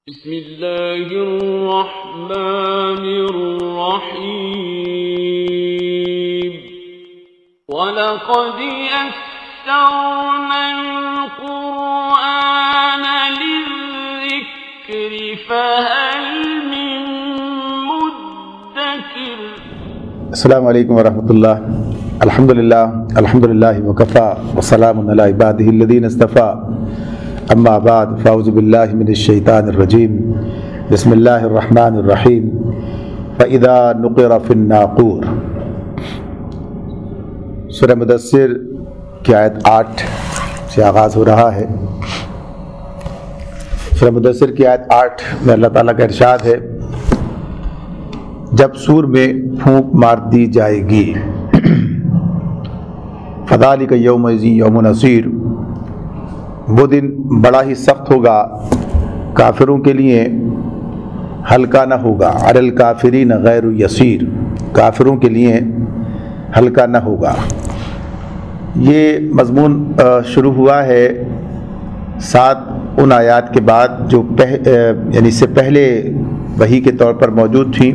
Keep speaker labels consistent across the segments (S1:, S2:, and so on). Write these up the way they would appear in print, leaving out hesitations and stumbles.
S1: بسم اللہ الرحمن الرحیم وَلَقَدْ يَسَّرْنَا الْقُرْآنَ لِلذِّكْرِ فَهَلْ مِن مُدَّكِرٍ۔
S2: السلام علیکم ورحمۃ اللہ۔ الحمدللہ وکفیٰ وسلام علی عبادہ الذین اصطفیٰ، اما بعد فاعوذ باللہ من الشیطان الرجیم، بسم اللہ الرحمن الرحیم۔ فَإِذَا نُقِرَ فِي النَّاقُورِ، سورہ مدثر کی آیت 8 سے آغاز ہو رہا ہے۔ سورہ مدثر کی آیت 8 میں اللہ تعالیٰ کا ارشاد ہے، جب سور میں پھونک مار دی جائے گی، فَذَلِكَ يَوْمَئِذٍ يَوْمٌ عَسِيرٌ، وہ دن بڑا ہی سخت ہوگا، کافروں کے لیے ہلکا نہ ہوگا، علی الکافرین غیر یسیر، کافروں کے لیے ہلکا نہ ہوگا۔ یہ مضمون شروع ہوا ہے 7 ان آیات کے بعد جو یعنی اس سے پہلے وحی کے طور پر موجود تھیں،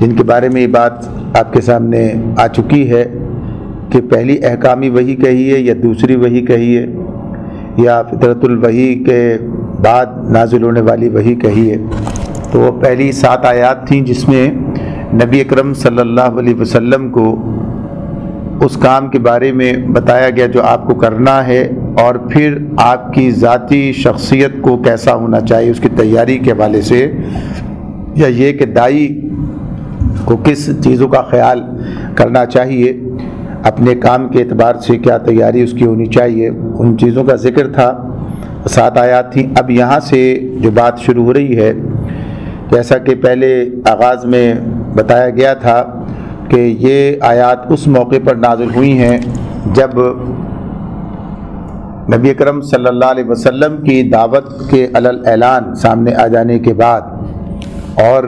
S2: جن کے بارے میں یہ بات آپ کے سامنے آ چکی ہے کہ پہلی احکامی وحی کہی ہے یا دوسری وحی کہی ہے، یا فطرت الوحی کے بعد نازل ہونے والی وحی کہی ہے۔ تو وہ پہلی 7 آیات تھیں جس میں نبی اکرم صلی اللہ علیہ وسلم کو اس کام کے بارے میں بتایا گیا جو آپ کو کرنا ہے، اور پھر آپ کی ذاتی شخصیت کو کیسا ہونا چاہیے اس کی تیاری کے حوالے سے، یا یہ کہ داعی کو کس چیزوں کا خیال کرنا چاہیے، اپنے کام کے اعتبار سے کیا تیاری اس کی ہونی چاہیے، ان چیزوں کا ذکر تھا۔ 7 آیات تھیں۔ اب یہاں سے جو بات شروع ہو رہی ہے، جیسا کہ پہلے آغاز میں بتایا گیا تھا کہ یہ آیات اس موقع پر نازل ہوئی ہیں جب نبی اکرم صلی اللہ علیہ وسلم کی دعوت کے علل اعلان سامنے آ جانے کے بعد، اور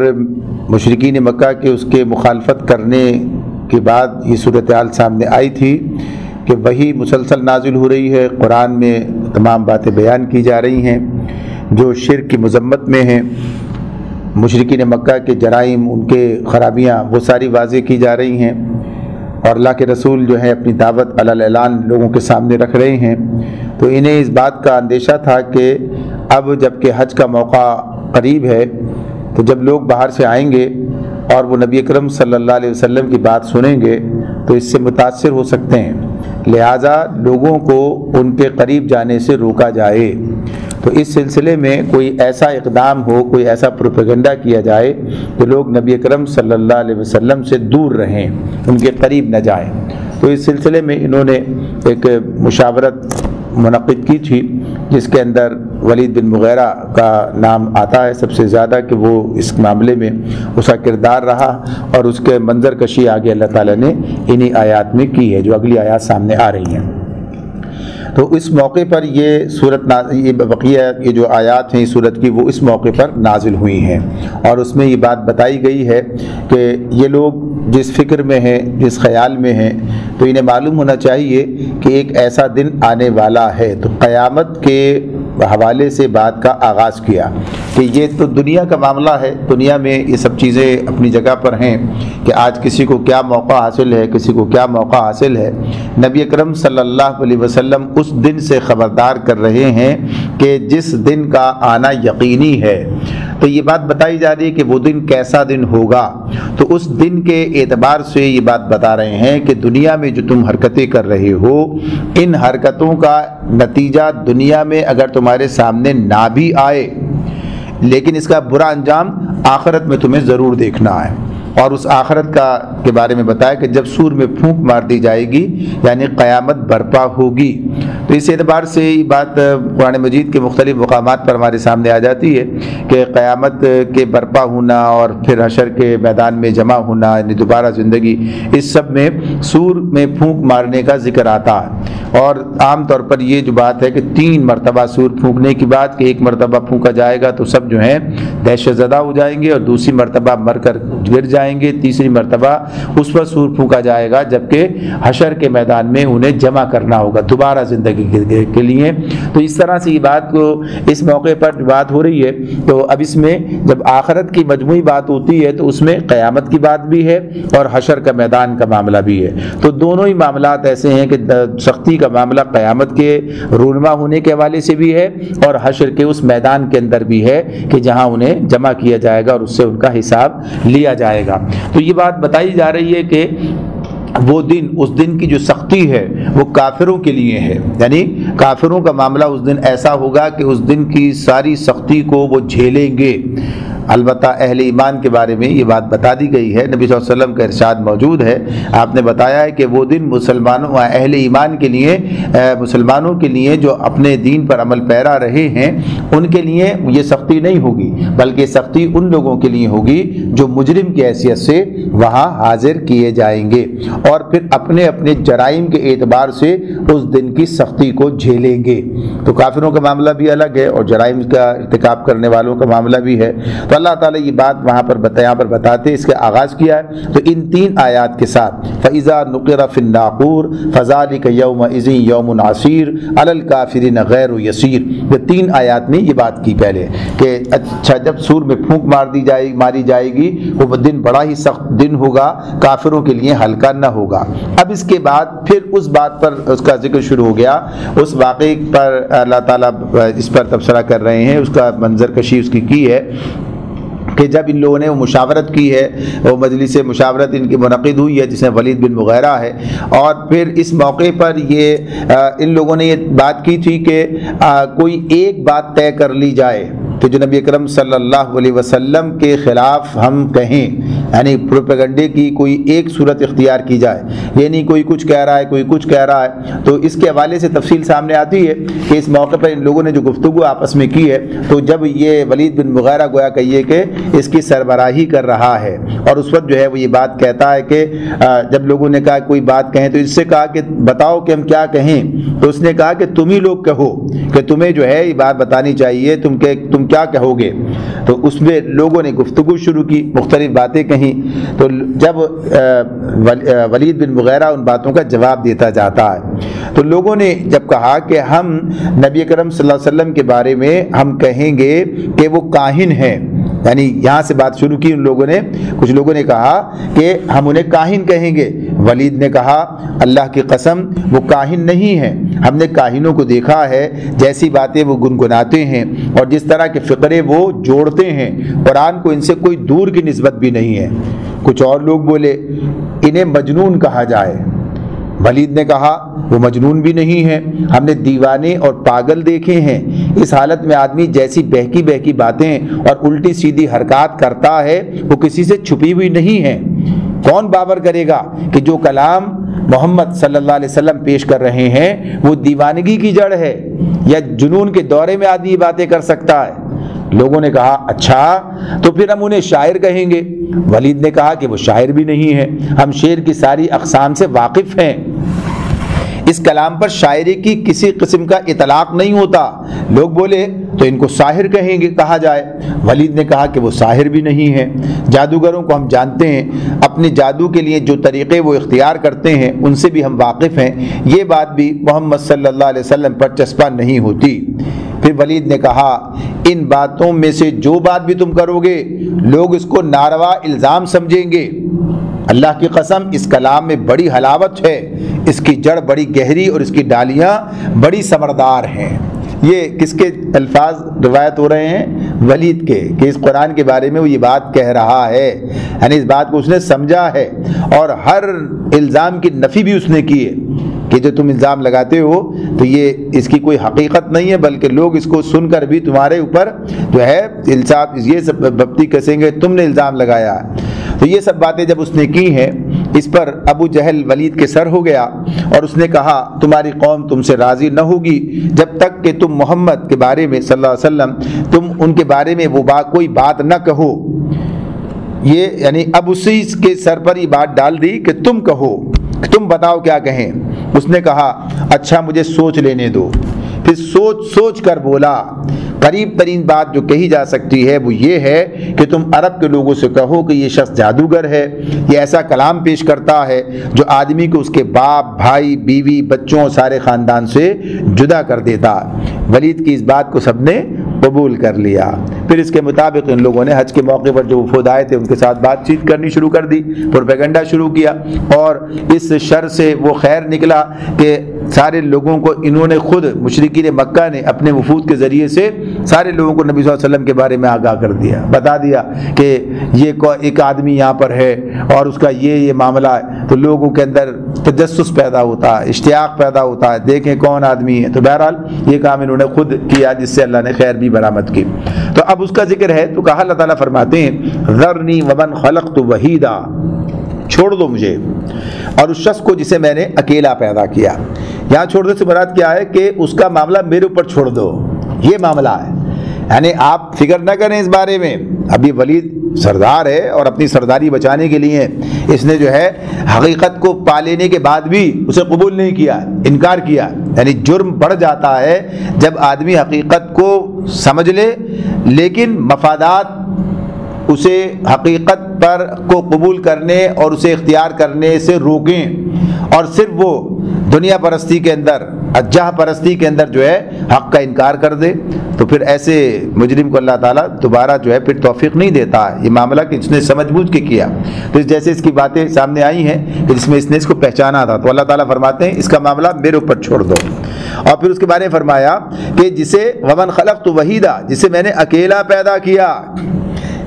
S2: مشرکین مکہ کے اس کے مخالفت کرنے کے بعد یہ صورتحال سامنے آئی تھی کہ وہی مسلسل نازل ہو رہی ہے، قرآن میں تمام باتیں بیان کی جا رہی ہیں جو شرک کی مذمت میں ہیں، مشرکین مکہ کے جرائم، ان کے خرابیاں وہ ساری واضح کی جا رہی ہیں، اور اللہ کے رسول جو ہیں اپنی دعوت علی اعلان لوگوں کے سامنے رکھ رہے ہیں۔ تو انہیں اس بات کا اندیشہ تھا کہ اب جب کہ حج کا موقع قریب ہے، تو جب لوگ باہر سے آئیں گے اور وہ نبی اکرم صلی اللہ علیہ وسلم کی بات سنیں گے تو اس سے متاثر ہو سکتے ہیں، لہٰذا لوگوں کو ان کے قریب جانے سے روکا جائے۔ تو اس سلسلے میں کوئی ایسا اقدام ہو، کوئی ایسا پروپیگنڈا کیا جائے کہ لوگ نبی اکرم صلی اللہ علیہ وسلم سے دور رہیں، ان کے قریب نہ جائیں۔ تو اس سلسلے میں انہوں نے ایک مشاورت منعقد کی تھی جس کے اندر ولید بن مغیرہ کا نام آتا ہے سب سے زیادہ کہ وہ اس معاملے میں اس کا کردار رہا، اور اس کے منظر کشی آگے اللہ تعالیٰ نے انہی آیات میں کی ہے جو اگلی آیات سامنے آ رہی ہیں۔ تو اس موقع پر یہ بقیہ یہ جو آیات ہیں اس صورت کی وہ اس موقع پر نازل ہوئی ہیں، اور اس میں یہ بات بتائی گئی ہے کہ یہ لوگ جس فکر میں ہیں، جس خیال میں ہیں، تو انہیں معلوم ہونا چاہیے کہ ایک ایسا دن آنے والا ہے۔ تو قیامت کے حوالے سے بات کا آغاز کیا کہ یہ تو دنیا کا معاملہ ہے، دنیا میں یہ سب چیزیں اپنی جگہ پر ہیں کہ آج کسی کو کیا موقع حاصل ہے، کسی کو کیا موقع حاصل ہے۔ نبی اکرم صلی اللہ علیہ وسلم اس دن سے خبردار کر رہے ہیں کہ جس دن کا آنا یقینی ہے۔ تو یہ بات بتائی جا رہی ہے کہ وہ دن کیسا دن ہوگا، تو اس دن کے اعتبار سے یہ بات بتا رہے ہیں کہ دنیا میں جو تم حرکتیں کر رہے ہو، ان حرکتوں کا نتیجہ دنیا میں اگر تمہارے سامنے نہ بھی آئے، لیکن اس کا برا انجام آخرت میں تمہیں ضرور دیکھنا ہے۔ اور اس آخرت کے بارے میں بتایا کہ جب سور میں پھونک مار دی جائے گی یعنی قیامت برپا ہوگی۔ تو اس اعتبار سے یہ بات قرآن مجید کے مختلف مقامات پر ہمارے سامنے آ جاتی ہے کہ قیامت کے برپا ہونا اور پھر حشر کے میدان میں جمع ہونا، یعنی دوبارہ زندگی، اس سب میں سور میں پھونک مارنے کا ذکر آتا ہے۔ اور عام طور پر یہ جو بات ہے کہ 3 مرتبہ سور پھونکنے کی بات کہ ایک مرتبہ پھونکا جائے گا تو سب جو ہیں دہشت زدہ ہو جائیں گے اور دوسری مرتبہ مر کر گر جائیں گے، تیسری مرتبہ اس پر سور پھونکا جائے گا جبکہ حشر کے میدان میں انہیں جمع کرنا ہوگا دوبارہ زندگی کے لیے۔ تو اس طرح سے یہ بات کو اس موقع پر بات ہو رہی ہے۔ تو اب اس میں جب آخرت کی مجموعی بات ہوتی ہے تو اس میں قیامت کی بات بھی ہے اور حشر کا میدان کا معاملہ بھی ہے۔ تو دونوں ہی معاملات ایسے ہیں کہ سختی کا معاملہ قیامت کے رونما ہونے کے حوالے سے بھی ہے اور حشر کے اس میدان کے اندر بھی ہے کہ جہاں انہیں جمع کیا جائے گا اور اس سے ان کا حساب لیا جائے گا۔ تو یہ بات بتائی جا رہی ہے کہ وہ دن، اس دن کی جو سختی ہے وہ کافروں کے لیے ہے، یعنی کافروں کا معاملہ اس دن ایسا ہوگا کہ اس دن کی ساری سختی کو وہ جھیلیں گے۔ البتہ اہل ایمان کے بارے میں یہ بات بتا دی گئی ہے، نبی صلی اللہ علیہ وسلم کا ارشاد موجود ہے، آپ نے بتایا ہے کہ وہ دن مسلمانوں اہل ایمان کے لیے، مسلمانوں کے لیے جو اپنے دین پر عمل پیرا رہے ہیں ان کے لیے یہ سختی نہیں ہوگی، بلکہ سختی ان لوگوں کے لیے ہوگی جو مجرم کی حیثیت سے وہاں حاضر کیے جائیں گے اور پھر اپنے اپنے جرائم کے اعتبار سے اس دن کی سختی کو جھیلیں گے۔ تو کافروں کا معاملہ بھی الگ ہے اور جرائم کا ارتکاب کرنے والوں کا معاملہ بھی ہے۔ تو اللہ تعالیٰ یہ بات وہاں پر بتاتے اس کے آغاز کیا ہے۔ تو ان 3 آیات کے ساتھ فَإِذَا نُقِرَ فِي النَّاقُورِ فَذَلِكَ يَوْمَئِذٍ يَوْمٌ عَسِيرٌ عَلَى الْكَافِرِينَ غَيْرُ يَسِيرٌ۔ یہ 3 آیات میں یہ بات کی پہلے کہ اچھا جب سور میں پھونک ماری جائے گی وہ دن بڑا ہی سخت دن ہوگا، کافروں کے لیے ہلکا نہ ہوگا۔ اب اس کے بعد پھر اس بات پر اس کا ذکر شروع ہو گیا، اس واقعے پر اللہ تعالیٰ اس پر تبصرہ کر رہے ہیں، اس کا منظر کشی اس کی ہے کہ جب ان لوگوں نے وہ مشاورت کی ہے، وہ مجلس مشاورت ان کی منعقد ہوئی ہے جس میں ولید بن مغیرہ ہے، اور پھر اس موقع پر یہ ان لوگوں نے یہ بات کی تھی کہ کوئی ایک بات طے کر لی جائے کہ جو نبی اکرم صلی اللہ علیہ وسلم کے خلاف ہم کہیں، یعنی پروپیگنڈے کی کوئی ایک صورت اختیار کی جائے، یعنی کوئی کچھ کہہ رہا ہے کوئی کچھ کہہ رہا ہے۔ تو اس کے حوالے سے تفصیل سامنے آتی ہے کہ اس موقع پر ان لوگوں نے جو گفتگو آپس میں کی ہے، تو جب یہ ولید بن مغیرہ گویا کہیے کہ اس کی سربراہی کر رہا ہے اور اس وقت جو ہے وہ یہ بات کہتا ہے کہ جب لوگوں نے کہا کوئی بات کہیں تو اس سے کہا کہ بتاؤ کہ ہم کیا کہیں، تو اس نے کہا کہ تم ہی لوگ کہو کہ تمہیں جو ہے یہ بات بتانی چاہیے، تم کیا کہو گے۔ تو اس میں لوگوں نے گفتگو شروع کی، مختلف باتیں کہیں، تو جب ولید بن مغیرہ ان باتوں کا جواب دیتا جاتا ہے تو لوگوں نے جب کہا کہ ہم نبی اکرم صلی اللہ علیہ وسلم کے بارے میں ہم کہیں گے کہ وہ کاہن ہیں، یعنی یہاں سے بات شروع کی ان لوگوں نے، کچھ لوگوں نے کہا کہ ہم انہیں کاہن کہیں گے۔ ولید نے کہا اللہ کی قسم وہ کاہن نہیں ہیں، ہم نے کاہنوں کو دیکھا ہے جیسی باتیں وہ گنگناتے ہیں اور جس طرح کے فقرے وہ جوڑتے ہیں، قرآن کو ان سے کوئی دور کی نسبت بھی نہیں ہے۔ کچھ اور لوگ بولے انہیں مجنون کہا جائے، ولید نے کہا وہ مجنون بھی نہیں ہے، ہم نے دیوانے اور پاگل دیکھے ہیں، اس حالت میں آدمی جیسی بہکی باتیں اور الٹی سیدھی حرکات کرتا ہے وہ کسی سے چھپی ہوئی نہیں ہے۔ کون باور کرے گا کہ جو کلام محمد صلی اللہ علیہ وسلم پیش کر رہے ہیں وہ دیوانگی کی جڑ ہے یا جنون کے دورے میں آدمی باتیں کر سکتا ہے؟ لوگوں نے کہا اچھا تو پھر ہم انہیں شاعر کہیں گے۔ ولید نے کہا کہ وہ شاعر بھی نہیں ہے، ہم شعر کی ساری اقسام سے واقف ہیں، اس کلام پر شاعری کی کسی قسم کا اطلاق نہیں ہوتا۔ لوگ بولے تو ان کو ساحر کہیں گے، کہا جائے۔ ولید نے کہا کہ وہ ساحر بھی نہیں ہے، جادوگروں کو ہم جانتے ہیں، اپنے جادو کے لیے جو طریقے وہ اختیار کرتے ہیں ان سے بھی ہم واقف ہیں، یہ بات بھی محمد صلی اللہ علیہ وسلم پر چسپاں نہیں ہوتی۔ پھر ولید نے کہا ان باتوں میں سے جو بات بھی تم کرو گے لوگ اس کو ناروا الزام سمجھیں گے، اللہ کی قسم اس کلام میں بڑی حلاوت ہے، اس کی جڑ بڑی گہری اور اس کی ڈالیاں بڑی ثمردار ہیں۔ یہ کس کے الفاظ روایت ہو رہے ہیں؟ ولید کے، کہ اس قرآن کے بارے میں وہ یہ بات کہہ رہا ہے، یعنی اس بات کو اس نے سمجھا ہے اور ہر الزام کی نفی بھی اس نے کی ہے کہ جو تم الزام لگاتے ہو تو یہ اس کی کوئی حقیقت نہیں ہے، بلکہ لوگ اس کو سن کر بھی تمہارے اوپر جو ہے الزام یہ سب بپتی کسیں گے تم نے الزام لگایا ہے۔ تو یہ سب باتیں جب اس نے کی ہیں اس پر ابو جہل ولید کے سر ہو گیا اور اس نے کہا تمہاری قوم تم سے راضی نہ ہوگی جب تک کہ تم محمد کے بارے میں صلی اللہ علیہ وسلم تم ان کے بارے میں وہ کوئی بات نہ کہو۔ یہ یعنی اب اسی کے سر پر یہ بات ڈال دی کہ تم کہو، کہ تم بتاؤ کیا کہیں۔ اس نے کہا اچھا مجھے سوچ لینے دو۔ پھر سوچ کر بولا قریب ترین بات جو کہی جا سکتی ہے وہ یہ ہے کہ تم عرب کے لوگوں سے کہو کہ یہ شخص جادوگر ہے، یہ ایسا کلام پیش کرتا ہے جو آدمی کو اس کے باپ، بھائی، بیوی، بچوں، سارے خاندان سے جدا کر دیتا۔ ولید کی اس بات کو سب نے قبول کر لیا۔ پھر اس کے مطابق ان لوگوں نے حج کے موقع پر جو وفود آئے تھے ان کے ساتھ بات چیت کرنی شروع کر دی، پروپیگنڈا شروع کیا، اور اس شر سے وہ خیر نکلا کہ سارے لوگوں کو انہوں نے خود مشرکین مکہ نے اپنے وفود کے ذریعے سے سارے لوگوں کو نبی صلی اللہ علیہ وسلم کے بارے میں آگاہ کر دیا، بتا دیا کہ یہ ایک آدمی یہاں پر ہے اور اس کا یہ معاملہ ہے۔ تو لوگوں کے اندر تجسس پیدا ہوتا ہے، اشتیاق پیدا ہوتا ہے، دیکھیں کون آدمی ہے۔ تو بہرحال یہ کام انہوں نے خود کیا جس سے اللہ نے خیر بھی برآمد کی۔ تو اب اس کا ذکر ہے تو کہا اللہ تعالیٰ فرماتے ہیں ذرنی ومن خلقت وحیدا، چھوڑ دو مجھے اور اس شخص کو جسے میں نے اکیلا پیدا کیا۔ یہاں چھوڑ دو سے مراد کیا ہے کہ اس کا معاملہ میرے اوپر چھوڑ دو، یہ معاملہ ہے، یعنی آپ فکر نہ کریں اس بارے میں۔ ابھی ولید سردار ہے اور اپنی سرداری بچانے کے لیے اس نے جو ہے حقیقت کو پا لینے کے بعد بھی اسے قبول نہیں کیا، انکار کیا۔ یعنی جرم بڑھ جاتا ہے جب آدمی حقیقت کو سمجھ لے لیکن مفادات اسے حقیقت پر کو قبول کرنے اور اسے اختیار کرنے سے روکیں، اور صرف وہ دنیا پرستی کے اندر، جاہ پرستی کے اندر جو ہے حق کا انکار کر دے، تو پھر ایسے مجرم کو اللہ تعالیٰ دوبارہ جو ہے پھر توفیق نہیں دیتا ہے۔ یہ معاملہ کہ اس نے سمجھ بوجھ کے کیا، تو جیسے اس کی باتیں سامنے آئی ہیں کہ جس میں اس نے اس کو پہچانا تھا، تو اللہ تعالیٰ فرماتے ہیں اس کا معاملہ میرے اوپر چھوڑ دو۔ اور پھر اس کے بارے میں فرمایا کہ جسے ومن خلقت وحیدا، جسے میں نے اکیلا پیدا کیا،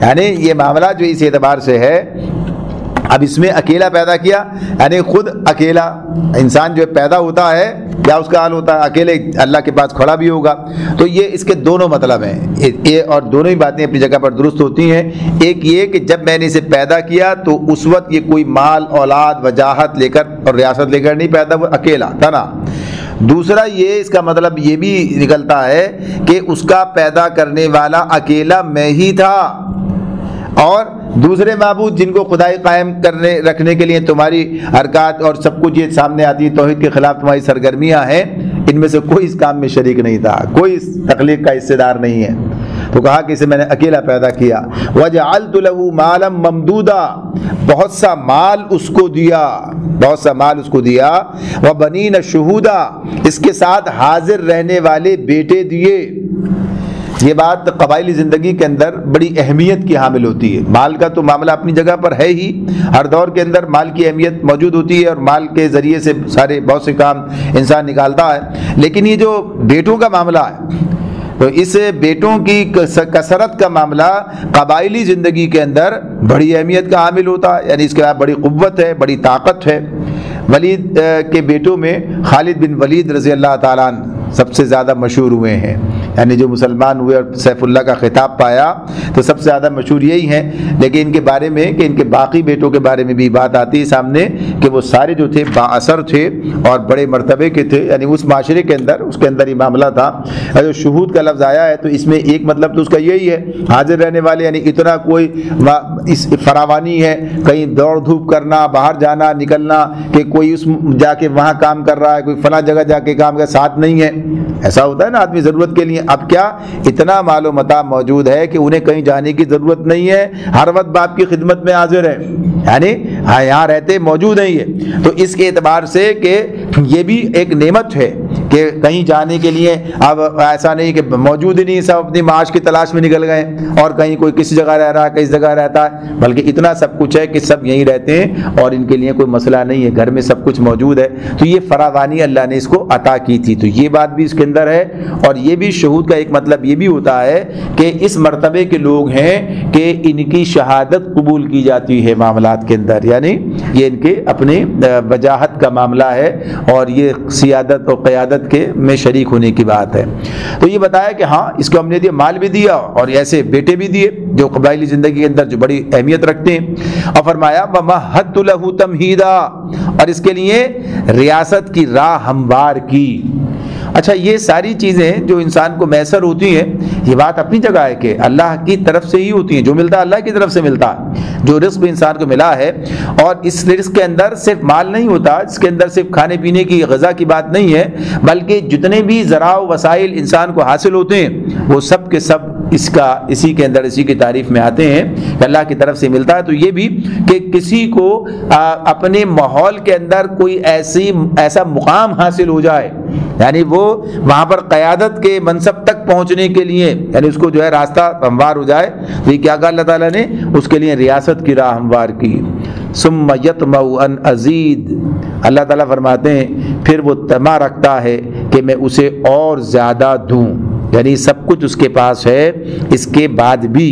S2: یعنی یہ معاملہ جو اس اعتبار سے ہے، اب اس میں اکیلا پیدا کیا یعنی خود اکیلا انسان جو پیدا ہوتا ہے کیا اس کا حال ہوتا ہے، اکیلے اللہ کے پاس کھڑا بھی ہوگا۔ تو یہ اس کے دونوں مطلب ہیں، یہ اور دونوں ہی باتیں اپنی جگہ پر درست ہوتی ہیں۔ ایک یہ کہ جب میں نے اسے پیدا کیا تو اس وقت یہ کوئی مال، اولاد، وجاہت لے کر اور ریاست لے کر نہیں پیدا ہوا، اکیلا تھا نا۔ دوسرا یہ اس کا مطلب یہ بھی نکلتا ہے کہ اس کا پیدا کرنے والا اکیلا میں ہی تھا، اور دوسرے معبود جن کو خدائی قائم کرنے رکھنے کے لیے تمہاری حرکات اور سب کچھ یہ سامنے آتی ہے، توحید کے خلاف تمہاری سرگرمیاں ہیں، ان میں سے کوئی اس کام میں شریک نہیں تھا، کوئی اس تخلیق کا حصے دار نہیں ہے۔ تو کہا کہ اسے میں نے اکیلا پیدا کیا۔ وَجَعَلْتُ لَهُ مَالًا مَمْدُودًا، بہت سا مال اس کو دیا، بہت سا مال اس کو دیا۔ وَبَنِينَ شُهُودًا، اس کے ساتھ حاضر رہنے والے بیٹے دیے۔ یہ بات قبائلی زندگی کے اندر بڑی اہمیت کی حامل ہوتی ہے۔ مال کا تو معاملہ اپنی جگہ پر ہے ہی، ہر دور کے اندر مال کی اہمیت موجود ہوتی ہے اور مال کے ذریعے سے سارے بہت سے کام انسان نکالتا ہے، لیکن یہ جو بیٹوں کا معاملہ ہے تو اس بیٹوں کی کثرت کا معاملہ قبائلی زندگی کے اندر بڑی اہمیت کا حامل ہوتا ہے، یعنی اس کے بعد بڑی قوت ہے، بڑی طاقت ہے۔ ولید کے بیٹوں میں خالد بن ولید رضی اللہ تعالیٰ عنہ سب سے زیادہ مشہور ہوئے ہیں، یعنی جو مسلمان ہوئے اور سیف اللہ کا خطاب پایا تو سب سے زیادہ مشہور یہی ہیں۔ لیکن ان کے بارے میں کہ ان کے باقی بیٹوں کے بارے میں بھی بات آتی ہے سامنے کہ وہ سارے جو تھے با اثر تھے اور بڑے مرتبے کے تھے، یعنی اس معاشرے کے اندر اس کے اندر یہ معاملہ تھا۔ جو شہود کا لفظ آیا ہے تو اس میں ایک مطلب تو اس کا یہی ہے حاضر رہنے والے، یعنی اتنا کوئی اس فراوانی ہے، کہیں دوڑ دھوپ کرنا، باہر جانا نکلنا کہ کوئی اس جا کے وہاں کام کر رہا ہے، کوئی فلاں جگہ جا کے کام کا ساتھ نہیں ہے۔ ایسا ہوتا ہے نا آدمی ضرورت کے لیے، اب کیا اتنا مال و متاع موجود ہے کہ انہیں کہیں جانے کی ضرورت نہیں ہے، ہر وقت باپ کی خدمت میں حاضر ہے، یعنی یہاں رہتے موجود ہیں یہ۔ تو اس کے اعتبار سے کہ یہ بھی ایک نعمت ہے کہ کہیں جانے کے لیے اب ایسا نہیں کہ موجود ہی نہیں، سب اپنی معاش کی تلاش میں نکل گئے اور کہیں کوئی کسی جگہ رہ رہا ہے، کس جگہ رہتا ہے، بلکہ اتنا سب کچھ ہے کہ سب یہیں رہتے ہیں اور ان کے لیے کوئی مسئلہ نہیں ہے، گھر میں سب کچھ موجود ہے۔ تو یہ فراوانی اللہ نے اس کو عطا کی تھی، تو یہ بات بھی اس کے اندر ہے۔ اور یہ بھی شہود کا ایک مطلب یہ بھی ہوتا ہے کہ اس مرتبے کے لوگ ہیں کہ ان کی شہادت قبول کی جاتی ہے معاملات کے اندر، یعنی یہ ان کے اپنے وجاہت کا معاملہ ہے اور یہ سیادت اور قیادت کے میں شریک ہونے کی بات ہے۔ تو یہ بتایا کہ ہاں اس کو ہم نے دیا، مال بھی دیا اور ایسے بیٹے بھی دیے جو قبائلی زندگی کے اندر جو بڑی اہمیت رکھتے ہیں۔ اور فرمایا وَمَهَّدتُ لَهُ تَمْهِيدًا، اور اس کے لیے ریاست کی راہ ہموار کی۔ اچھا یہ ساری چیزیں جو انسان کو میسر ہوتی ہیں یہ بات اپنی جگہ ہے کہ اللہ کی طرف سے ہی ہوتی ہیں، جو ملتا ہے اللہ کی طرف سے ملتا ہے، جو رزق بھی انسان کو ملا ہے، اور اس رزق کے اندر صرف مال نہیں ہوتا، اس کے اندر صرف کھانے پینے کی غذا کی بات نہیں ہے، بلکہ جتنے بھی ذرائع و وسائل انسان کو حاصل ہوتے ہیں وہ سب کے سب اسی کے اندر اسی کی تعریف میں آتے ہیں کہ اللہ کی طرف سے ملتا ہے۔ تو یہ بھی کہ کسی کو اپنے ماحول کے اندر کوئی ایسا مقام حاصل ہو جائے، یعنی وہ وہاں پر قیادت کے منصب تک پہنچنے کے لیے، یعنی اس کو جو ہے راستہ ہموار ہو جائے، تو یہ کیا کہا اللہ تعالیٰ نے؟ اس کے لیے ریاست کی راہ ہموار کی۔ ثم یطمع ان ازید، اللہ تعالیٰ فرماتے ہیں پھر وہ طمع رکھتا ہے کہ میں اسے اور زیادہ دوں، یعنی سب کچھ اس کے پاس ہے اس کے بعد بھی۔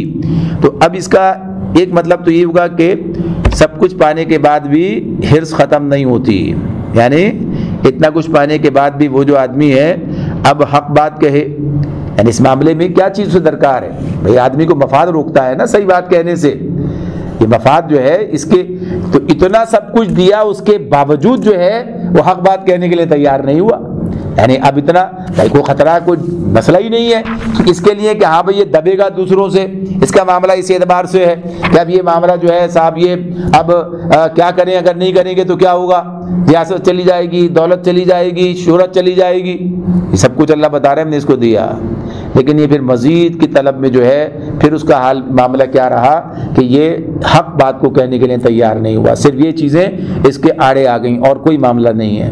S2: تو اب اس کا ایک مطلب تو یہ ہوگا کہ سب کچھ پانے کے بعد بھی حرص ختم نہیں ہوتی، یعنی اتنا کچھ پانے کے بعد بھی وہ جو آدمی ہے اب حق بات کہے، یعنی اس معاملے میں کیا چیز سے درکار ہے؟ بھئی آدمی کو مفاد روکتا ہے نا صحیح بات کہنے سے، یہ مفاد جو ہے اس کے، تو اتنا سب کچھ دیا اس کے باوجود جو ہے وہ حق بات کہنے کے لیے تیار نہیں ہوا، یعنی اب اتنا بھائی کوئی خطرہ کوئی مسئلہ ہی نہیں ہے اس کے لیے کہ ہاں بھائی یہ دبے گا دوسروں سے، اس کا معاملہ اس اعتبار سے ہے کہ اب یہ معاملہ جو ہے صاحب یہ اب کیا کریں، اگر نہیں کریں گے تو کیا ہوگا، ریاست چلی جائے گی، دولت چلی جائے گی، شہرت چلی جائے گی، یہ سب کچھ اللہ بتا رہے ہیں ہم نے اس کو دیا، لیکن یہ پھر مزید کی طلب میں جو ہے پھر اس کا حال معاملہ کیا رہا کہ یہ حق بات کو کہنے کے لیے تیار نہیں ہوا، صرف یہ چیزیں اس کے آڑے آ گئیں اور کوئی معاملہ نہیں ہے۔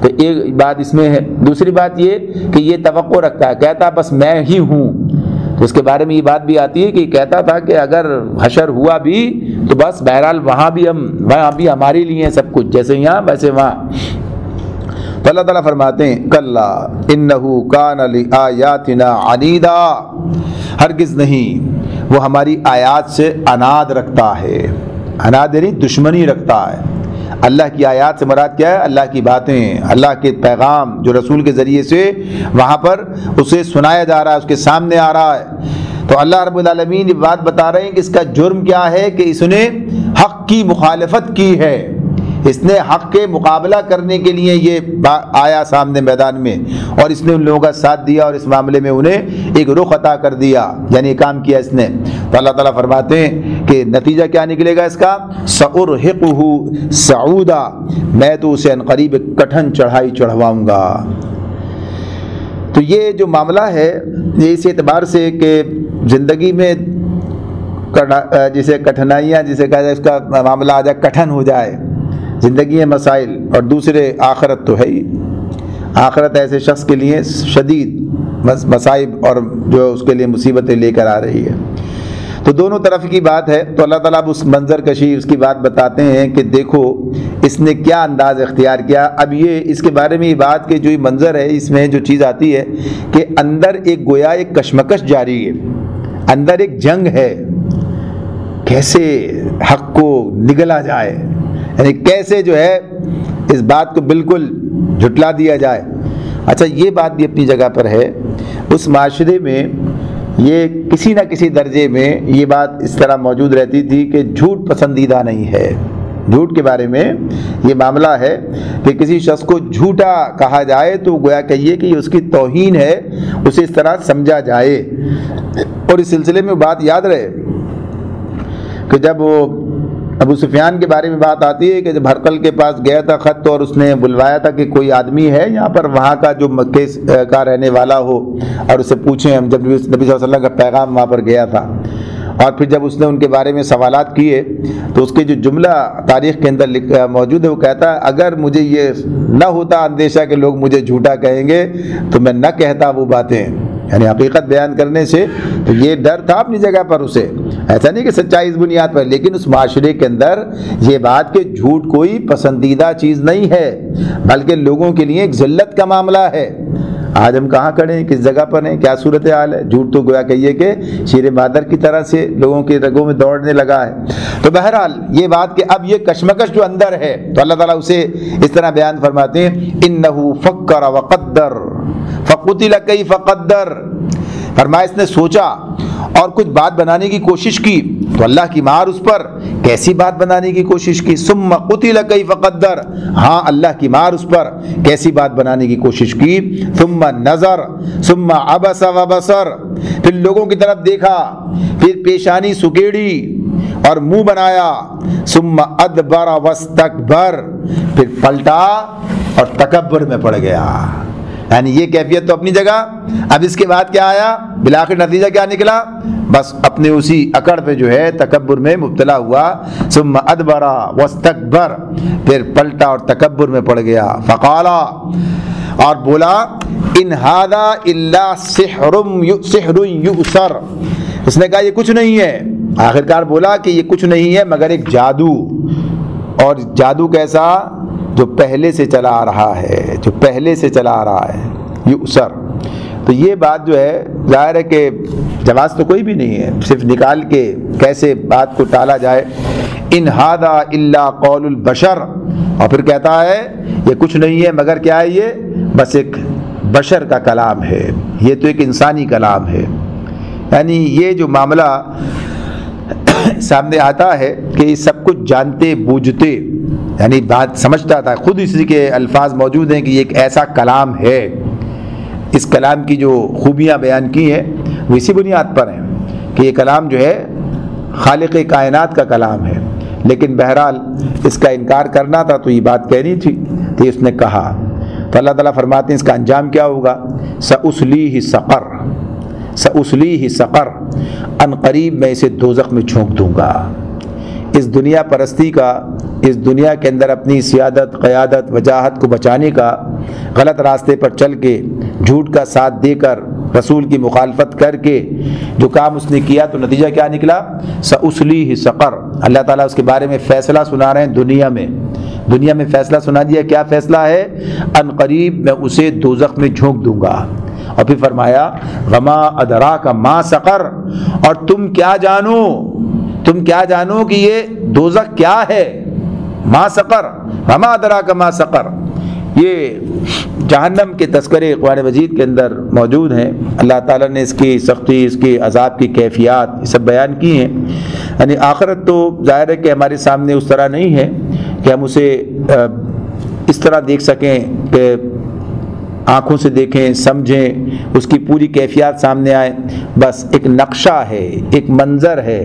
S2: تو ایک بات اس میں ہے، دوسری بات یہ کہ یہ توقع رکھتا ہے، کہتا بس میں ہی ہوں، تو اس کے بارے میں یہ بات بھی آتی ہے کہ کہتا تھا کہ اگر حشر ہوا بھی تو بس بہرحال وہاں بھی ہمارے لیے ہیں سب کچھ، جیسے یہاں ویسے وہاں۔ تو اللہ تعالیٰ فرماتے ہیں کلا انہ کان لآیاتنا عنیدا، ہرگز نہیں وہ ہماری آیات سے عناد رکھتا ہے، عناد یعنی دشمنی رکھتا ہے۔ اللہ کی آیات سے مراد کیا ہے؟ اللہ کی باتیں، اللہ کے پیغام جو رسول کے ذریعے سے وہاں پر اسے سنایا جا رہا ہے، اس کے سامنے آ رہا ہے۔ تو اللہ رب العالمین یہ بات بتا رہے ہیں کہ اس کا جرم کیا ہے کہ اس نے حق کی مخالفت کی ہے، اس نے حق کے مقابلہ کرنے کے لیے یہ آیا سامنے میدان میں، اور اس نے ان لوگوں کا ساتھ دیا اور اس معاملے میں انہیں ایک رخ عطا کر دیا، یعنی کام کیا اس نے۔ تو اللہ تعالیٰ فرماتے ہیں کہ نتیجہ کیا نکلے گا اس کا؟ سأرهقه صعودا، میں تو اسے عنقریب کٹھن چڑھائی چڑھواؤں گا۔ تو یہ جو معاملہ ہے یہ اس اعتبار سے کہ زندگی میں جسے کٹھنائیاں جسے کہا جائے اس کا معاملہ آ جائے، کٹھن ہو جائے زندگی میں مسائل، اور دوسرے آخرت تو ہے ہی، آخرت ایسے شخص کے لیے شدید مصائب اور جو اس کے لیے مصیبتیں لے کر آ رہی ہے۔ تو دونوں طرف کی بات ہے۔ تو اللہ تعالیٰ اب اس منظر کشی اس کی بات بتاتے ہیں کہ دیکھو اس نے کیا انداز اختیار کیا۔ اب یہ اس کے بارے میں یہ بات کہ جو یہ منظر ہے اس میں جو چیز آتی ہے کہ اندر ایک گویا ایک کشمکش جاری ہے، اندر ایک جنگ ہے، کیسے حق کو نگلا جائے، یعنی کیسے جو ہے اس بات کو بالکل جھٹلا دیا جائے۔ اچھا یہ بات بھی اپنی جگہ پر ہے، اس معاشرے میں یہ کسی نہ کسی درجے میں یہ بات اس طرح موجود رہتی تھی کہ جھوٹ پسندیدہ نہیں ہے۔ جھوٹ کے بارے میں یہ معاملہ ہے کہ کسی شخص کو جھوٹا کہا جائے تو گویا کہیے کہ یہ اس کی توہین ہے، اسے اس طرح سمجھا جائے۔ اور اس سلسلے میں بات یاد رہے کہ جب وہ ابو سفیان کے بارے میں بات آتی ہے کہ جب ہرقل کے پاس گیا تھا خط اور اس نے بلوایا تھا کہ کوئی آدمی ہے یہاں پر وہاں کا جو مکے کا رہنے والا ہو اور اسے پوچھیں، ہم جب نبی صلی اللہ علیہ وسلم کا پیغام وہاں پر گیا تھا، اور پھر جب اس نے ان کے بارے میں سوالات کیے تو اس کے جو جملہ تاریخ کے اندر موجود ہے وہ کہتا ہے اگر مجھے یہ نہ ہوتا اندیشہ کہ لوگ مجھے جھوٹا کہیں گے تو میں نہ کہتا وہ باتیں، یعنی حقیقت بیان کرنے سے۔ تو یہ ڈر تھا اپنی جگہ پر اسے، ایسا نہیں کہ سچائی اس بنیاد پر، لیکن اس معاشرے کے اندر یہ بات کہ جھوٹ کوئی پسندیدہ چیز نہیں ہے بلکہ لوگوں کے لیے ایک ذلت کا معاملہ ہے۔ آج ہم کہاں کھڑے ہیں، کس جگہ پر ہیں، کیا صورتحال ہے؟ جھوٹ تو گویا کہیے کہ شیر مادر کی طرح سے لوگوں کے رگوں میں دوڑنے لگا ہے۔ تو بہرحال یہ بات کہ اب یہ کشمکش جو اندر ہے تو اللہ تعالیٰ اسے اس طرح بیان فرماتے ہیں انہ فکر وقدر فقتل کیف قدر، فرمایا اس نے سوچا اور کچھ بات بنانے کی کوشش کی تو اللہ کی مار اس پر کیسی بات بنانے کی کوشش کی. ثم قتل کیف قدر, ہاں اللہ کی مار اس پر کیسی بات بنانے کی کوشش کی. ثم نظر ثم عبس وبصر, پھر لوگوں کی طرف دیکھا, پھر پیشانی سکیڑی اور منہ بنایا. ثم ادبر واستکبر, پھر پلٹا اور تکبر میں پڑ گیا. یعنی یہ کیفیت تو اپنی جگہ. اب اس کے بعد کیا آیا, بالآخر نتیجہ کیا نکلا؟ بس اپنے اسی اکڑ پہ جو ہے تکبر میں مبتلا ہوا. ثم ادبر واستکبر, پھر پلٹا اور تکبر میں پڑ گیا. فقالا, اور بولا, ان ھذا الا سحر یؤثر, اس نے کہا یہ کچھ نہیں ہے. آخرکار بولا کہ یہ کچھ نہیں ہے مگر ایک جادو. اور جادو کیسا؟ جو پہلے سے چلا آ رہا ہے, جو پہلے سے چلا آ رہا ہے, یؤثر. تو یہ بات جو ہے ظاہر ہے کہ جواز تو کوئی بھی نہیں ہے, صرف نکال کے کیسے بات کو ٹالا جائے. ان ھذا الا قول البشر, اور پھر کہتا ہے یہ کچھ نہیں ہے مگر کیا ہے, یہ بس ایک بشر کا کلام ہے, یہ تو ایک انسانی کلام ہے. یعنی یہ جو معاملہ سامنے آتا ہے کہ یہ سب کچھ جانتے بوجھتے, یعنی بات سمجھتا تھا, خود اسی کے الفاظ موجود ہیں کہ یہ ایک ایسا کلام ہے. اس کلام کی جو خوبیاں بیان کی ہیں وہ اسی بنیاد پر ہیں کہ یہ کلام جو ہے خالق کائنات کا کلام ہے. لیکن بہرحال اس کا انکار کرنا تھا تو یہ بات کہنی تھی, تو اس نے کہا. تو اللہ تعالیٰ فرماتے ہیں اس کا انجام کیا ہوگا؟ سأصلیہ سقر, سأصلیہ سقر, ان قریب میں اسے دوزخ میں جھونک دوں گا. اس دنیا پرستی کا, اس دنیا کے اندر اپنی سیادت, قیادت, وجاہت کو بچانے کا, غلط راستے پر چل کے, جھوٹ کا ساتھ دے کر, رسول کی مخالفت کر کے جو کام اس نے کیا, تو نتیجہ کیا نکلا؟ سأصلیہ سقر. اللہ تعالیٰ اس کے بارے میں فیصلہ سنا رہے ہیں دنیا میں. دنیا میں فیصلہ سنا دیا. کیا فیصلہ ہے؟ ان قریب میں اسے دوزخ میں جھونک دوں گا. اور پھر فرمایا وما ادراک ما سقر, اور تم کیا جانو, تم کیا جانو کہ یہ دوزخ کیا ہے. ما سقر, وما ادراک ما سقر, یہ جہنم کے تذکرے قرآن مجید کے اندر موجود ہیں. اللہ تعالیٰ نے اس کی سختی, اس کے عذاب کی کیفیات یہ سب بیان کی ہیں. یعنی آخرت تو ظاہر ہے کہ ہمارے سامنے اس طرح نہیں ہے کہ ہم اسے اس طرح دیکھ سکیں کہ آنکھوں سے دیکھیں, سمجھیں, اس کی پوری کیفیات سامنے آئے. بس ایک نقشہ ہے, ایک منظر ہے,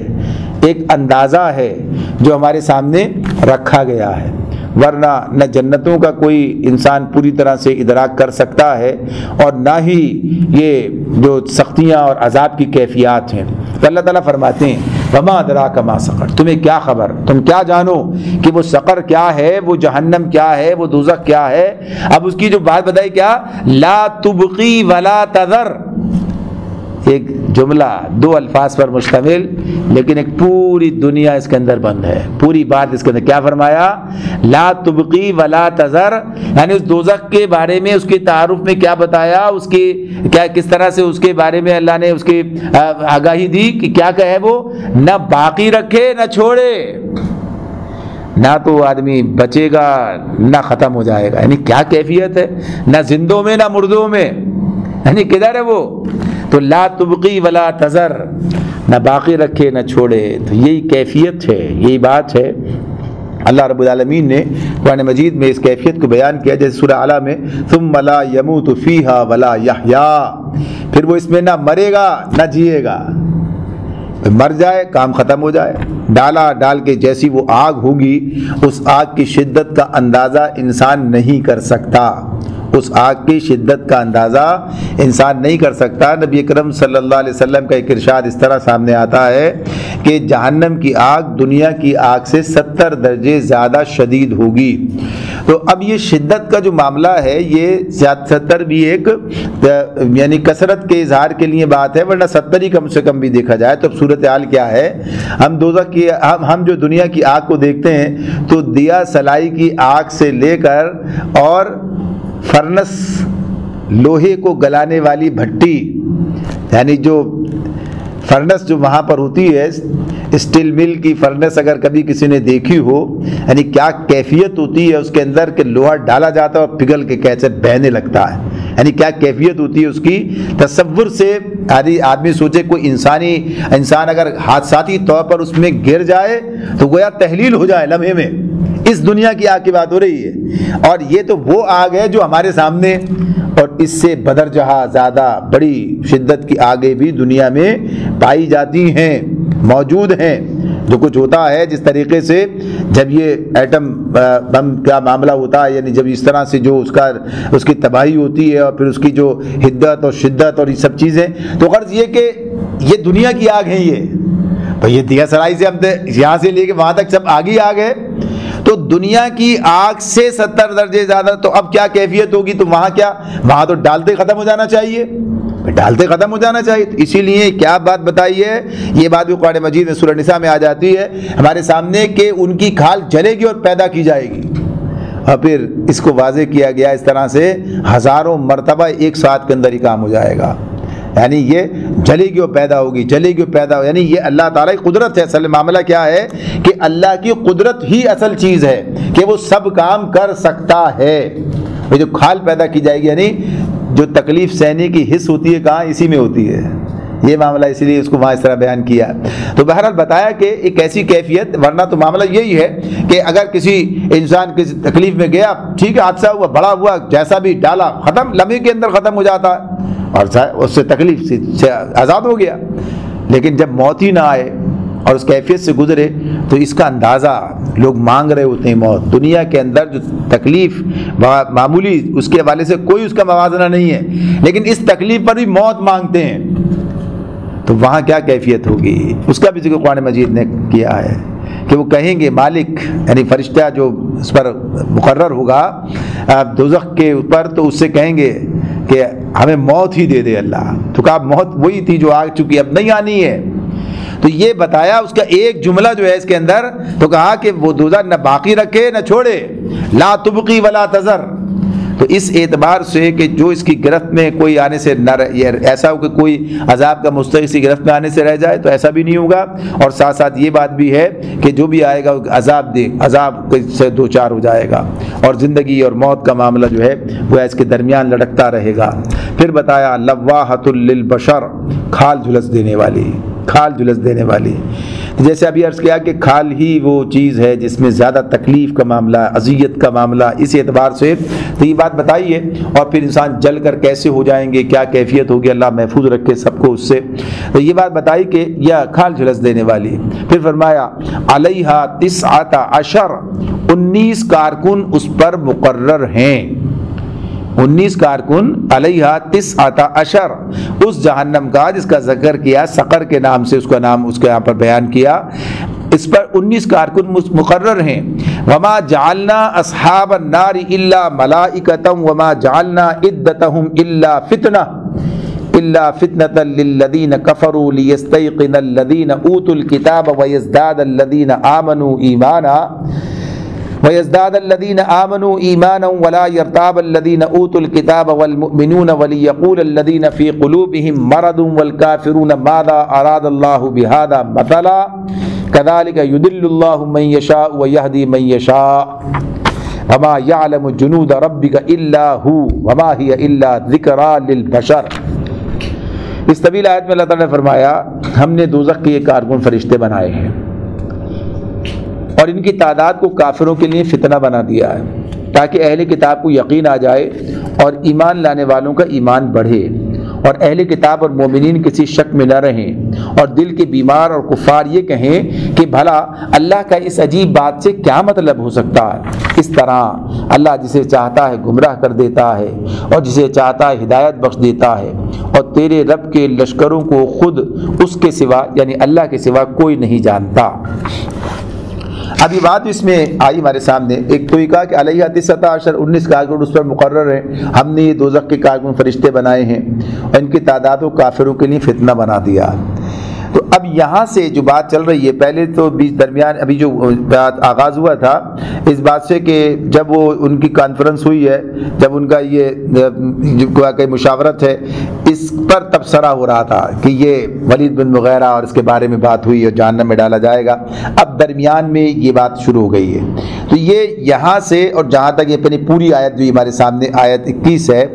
S2: ایک اندازہ ہے جو ہمارے سامنے رکھا گیا ہے. ورنہ نہ جنتوں کا کوئی انسان پوری طرح سے ادراک کر سکتا ہے, اور نہ ہی یہ جو سختیاں اور عذاب کی کیفیات ہیں. تو اللہ تعالیٰ فرماتے ہیں وما ادراک ما سقر, تمہیں کیا خبر, تم کیا جانو کہ وہ سقر کیا ہے, وہ جہنم کیا ہے, وہ دوزخ کیا ہے. اب اس کی جو بات بتائی کیا, لا تبقی ولا تذر, ایک جملہ دو الفاظ پر مشتمل, لیکن ایک پوری دنیا اس کے اندر بند ہے. پوری بات اس کے اندر کیا فرمایا, لا تبقی ولا تذر, یعنی اس دوزخ کے بارے میں, اس کے تعارف میں کیا بتایا, اس کی کیا کس طرح سے اس کے بارے میں اللہ نے اس کی آگاہی دی کہ کیا کہے, وہ نہ باقی رکھے نہ چھوڑے. نہ تو آدمی بچے گا نہ ختم ہو جائے گا. یعنی کیا کیفیت ہے, نہ زندوں میں نہ مردوں میں, یعنی کدھر ہے وہ. تو لا تبقی ولا تذر, نہ باقی رکھے نہ چھوڑے. تو یہی کیفیت ہے, یہی بات ہے. اللہ رب العالمین نے قرآن مجید میں اس کیفیت کو بیان کیا, جیسے سورہ اعلیٰ میں ثم لا یموت فیہا ولا یحیا, پھر وہ اس میں نہ مرے گا نہ جیے گا. مر جائے کام ختم ہو جائے. ڈالا ڈال کے جیسی وہ آگ ہوگی, اس آگ کی شدت کا اندازہ انسان نہیں کر سکتا. اس آگ کی شدت کا اندازہ انسان نہیں کر سکتا. نبی اکرم صلی اللہ علیہ وسلم کا ایک ارشاد اس طرح سامنے آتا ہے کہ جہنم کی آگ دنیا کی آگ سے 70 درجے زیادہ شدید ہوگی. تو اب یہ شدت کا جو معاملہ ہے, یہ 70 بھی ایک یعنی کثرت کے اظہار کے لیے بات ہے, ورنہ 70 ہی کم سے کم بھی دیکھا جائے تو صورتحال کیا ہے. ہم دوزخ کی, ہم جو دنیا کی آگ کو دیکھتے ہیں تو دیا سلائی کی آگ سے لے کر اور فرنس, لوہے کو گلانے والی بھٹی, یعنی جو فرنس جو وہاں پر ہوتی ہے, اسٹیل مل کی فرنس اگر کبھی کسی نے دیکھی ہو, یعنی کیا کیفیت ہوتی ہے اس کے اندر کہ لوہا ڈالا جاتا ہے اور پگھل کے کیسے بہنے لگتا ہے. یعنی کیا کیفیت ہوتی ہے اس کی، تصور سے آدمی سوچے کوئی انسان اگر حادثاتی طور پر اس میں گر جائے تو گویا تحلیل ہو جائے لمحے میں، اس دنیا کی آگ کی بات ہو رہی ہے، اور یہ تو وہ آگ ہے جو ہمارے سامنے، اور اس سے بدرجہ زیادہ بڑی شدت کی آگیں بھی دنیا میں پائی جاتی ہیں، موجود ہیں۔ جو کچھ ہوتا ہے جس طریقے سے جب یہ ایٹم بم کا معاملہ ہوتا ہے، یعنی جب اس طرح سے جو اس کی تباہی ہوتی ہے اور پھر اس کی جو حدت اور شدت اور یہ سب چیزیں، تو غرض یہ کہ یہ دنیا کی آگ ہے، یہ دیا سرائی سے ہم یہاں سے لے کے وہاں تک سب آگ ہی آگ ہے، تو دنیا کی آگ سے 70 درجے زیادہ، تو اب کیا کیفیت ہوگی؟ تو وہاں کیا، وہاں تو ڈالتے ختم ہو جانا چاہیے، ڈالتے ختم ہو جانا چاہیے۔ اسی لیے کیا بات بتائی ہے، یہ بات بھی قرآن مجید میں سورہ نساء میں آ جاتی ہے ہمارے سامنے کہ ان کی کھال جلے گی اور پیدا کی جائے گی، اور پھر اس کو واضح کیا گیا اس طرح سے ہزاروں مرتبہ ایک ساتھ کے اندر ہی کام ہو جائے گا، یعنی یہ جلے گی اور پیدا ہوگی، جلے گی اور پیدا ہو، یعنی یہ اللہ تعالیٰ کی قدرت ہے۔ اصل معاملہ کیا ہے کہ اللہ کی قدرت ہی اصل چیز ہے کہ وہ سب کام کر سکتا ہے۔ وہ جو کھال پیدا کی جائے گی، یعنی جو تکلیف سہنے کی حص ہوتی ہے کہاں، اسی میں ہوتی ہے یہ معاملہ، اسی لیے اس کو وہاں اس طرح بیان کیا۔ تو بہرحال بتایا کہ ایک ایسی کیفیت، ورنہ تو معاملہ یہی ہے کہ اگر کسی انسان کسی تکلیف میں گیا، ٹھیک ہے حادثہ ہوا، بڑا ہوا، جیسا بھی ڈالا، ختم، لمحے کے اندر ختم ہو جاتا ہے اور اس سے تکلیف سے آزاد ہو گیا۔ لیکن جب موت ہی نہ آئے اور اس کیفیت سے گزرے تو اس کا اندازہ لوگ مانگ رہے ہوتے ہیں۔ موت دنیا کے اندر جو تکلیف معمولی، اس کے حوالے سے کوئی اس کا موازنہ نہیں ہے، لیکن اس تکلیف پر بھی موت مانگتے ہیں، تو وہاں کیا کیفیت ہوگی، اس کا بھی ذکر قرآن مجید نے کیا ہے کہ وہ کہیں گے مالک، یعنی فرشتہ جو اس پر مقرر ہوگا دوزخ کے اوپر، تو اس سے کہیں گے کہ ہمیں موت ہی دے دے اللہ۔ تو کہا موت وہی تھی جو آ چکی، اب نہیں آنی ہے۔ تو یہ بتایا اس کا ایک جملہ جو ہے اس کے اندر، تو کہا کہ وہ دوزخ نہ باقی رکھے نہ چھوڑے، لا تبقی ولا تذر۔ تو اس اعتبار سے کہ جو اس کی گرفت میں کوئی آنے سے نہ ایسا ہو کہ کوئی عذاب کا مستحق اس کی گرفت میں آنے سے رہ جائے، تو ایسا بھی نہیں ہوگا، اور ساتھ ساتھ یہ بات بھی ہے کہ جو بھی آئے گا عذاب سے دو چار ہو جائے گا، اور زندگی اور موت کا معاملہ جو ہے وہ اس کے درمیان لڑکتا رہے گا۔ پھر بتایا لواحۃ للبشر، کھال جھلس دینے والی، کھال جھلس دینے والی۔ جیسے ابھی عرض کیا کہ کھال ہی وہ چیز ہے جس میں زیادہ تکلیف کا معاملہ، اذیت کا معاملہ، اس اعتبار سے تو یہ بات بتائی ہے۔ اور پھر انسان جل کر کیسے ہو جائیں گے، کیا کیفیت ہوگی، اللہ محفوظ رکھے سب کو اس سے، تو یہ بات بتائی کہ یہ کھال جھلس دینے والی۔ پھر فرمایا علیہا 19 19 کارکن اس پر مقرر ہیں، 19 کارکن علیہا 19 اس جہنم کا جس کا ذکر کیا سقر کے نام سے، اس کا نام اس کے یہاں پر بیان کیا، اس پر 19 کارکن مقرر ہیں۔ وما جعلنا اصحاب النار الا ملائکۃ وما جعلنا عدتهم الا فتنة للذین کفروا لیستیقن الذین اوتوا الکتاب ویزداد الذین آمنوا ایمانا ولا يرتاب الذين اوتوا الكتاب والمؤمنون وليقول الذين في قلوبهم مرض والكافرون ماذا اراد الله بهذا مثلا كذلك يضل الله من يشاء ويهدي من يشاء وما يعلم جنود ربك الا هو وما هي الا ذكرى للبشر۔ اس طویل آیت میں اللہ تعالیٰ نے فرمایا ہم نے دوزخ کے یہ کارکن فرشتے بنائے ہیں اور ان کی تعداد کو کافروں کے لیے فتنہ بنا دیا ہے، تاکہ اہل کتاب کو یقین آ جائے اور ایمان لانے والوں کا ایمان بڑھے، اور اہل کتاب اور مومنین کسی شک میں نہ رہیں، اور دل کے بیمار اور کفار یہ کہیں کہ بھلا اللہ کا اس عجیب بات سے کیا مطلب ہو سکتا ہے۔ اس طرح اللہ جسے چاہتا ہے گمراہ کر دیتا ہے اور جسے چاہتا ہے ہدایت بخش دیتا ہے، اور تیرے رب کے لشکروں کو خود اس کے سوا یعنی اللہ کے سوا کوئی نہیں جانتا۔ اب یہ بات اس میں آئی ہمارے سامنے، ایک تو یہ کہا کہ علیہ 19 کارکن اس پر مقرر ہیں، ہم نے یہ دوزخ کے کارکن فرشتے بنائے ہیں اور ان کی تعداد کو کافروں کے لیے فتنہ بنا دیا۔ تو اب یہاں سے جو بات چل رہی ہے، پہلے تو بیچ درمیان ابھی جو آغاز ہوا تھا اس بات سے کہ جب وہ ان کی کانفرنس ہوئی ہے، جب ان کا یہ مشاورت ہے، اس پر تبصرہ ہو رہا تھا کہ یہ ولید بن مغیرہ اور اس کے بارے میں بات ہوئی اور جہنم میں ڈالا جائے گا۔ اب درمیان میں یہ بات شروع ہو گئی ہے، تو یہ یہاں سے اور جہاں تک یہ اپنی پوری آیت جو ہمارے سامنے آیت 21 ہے،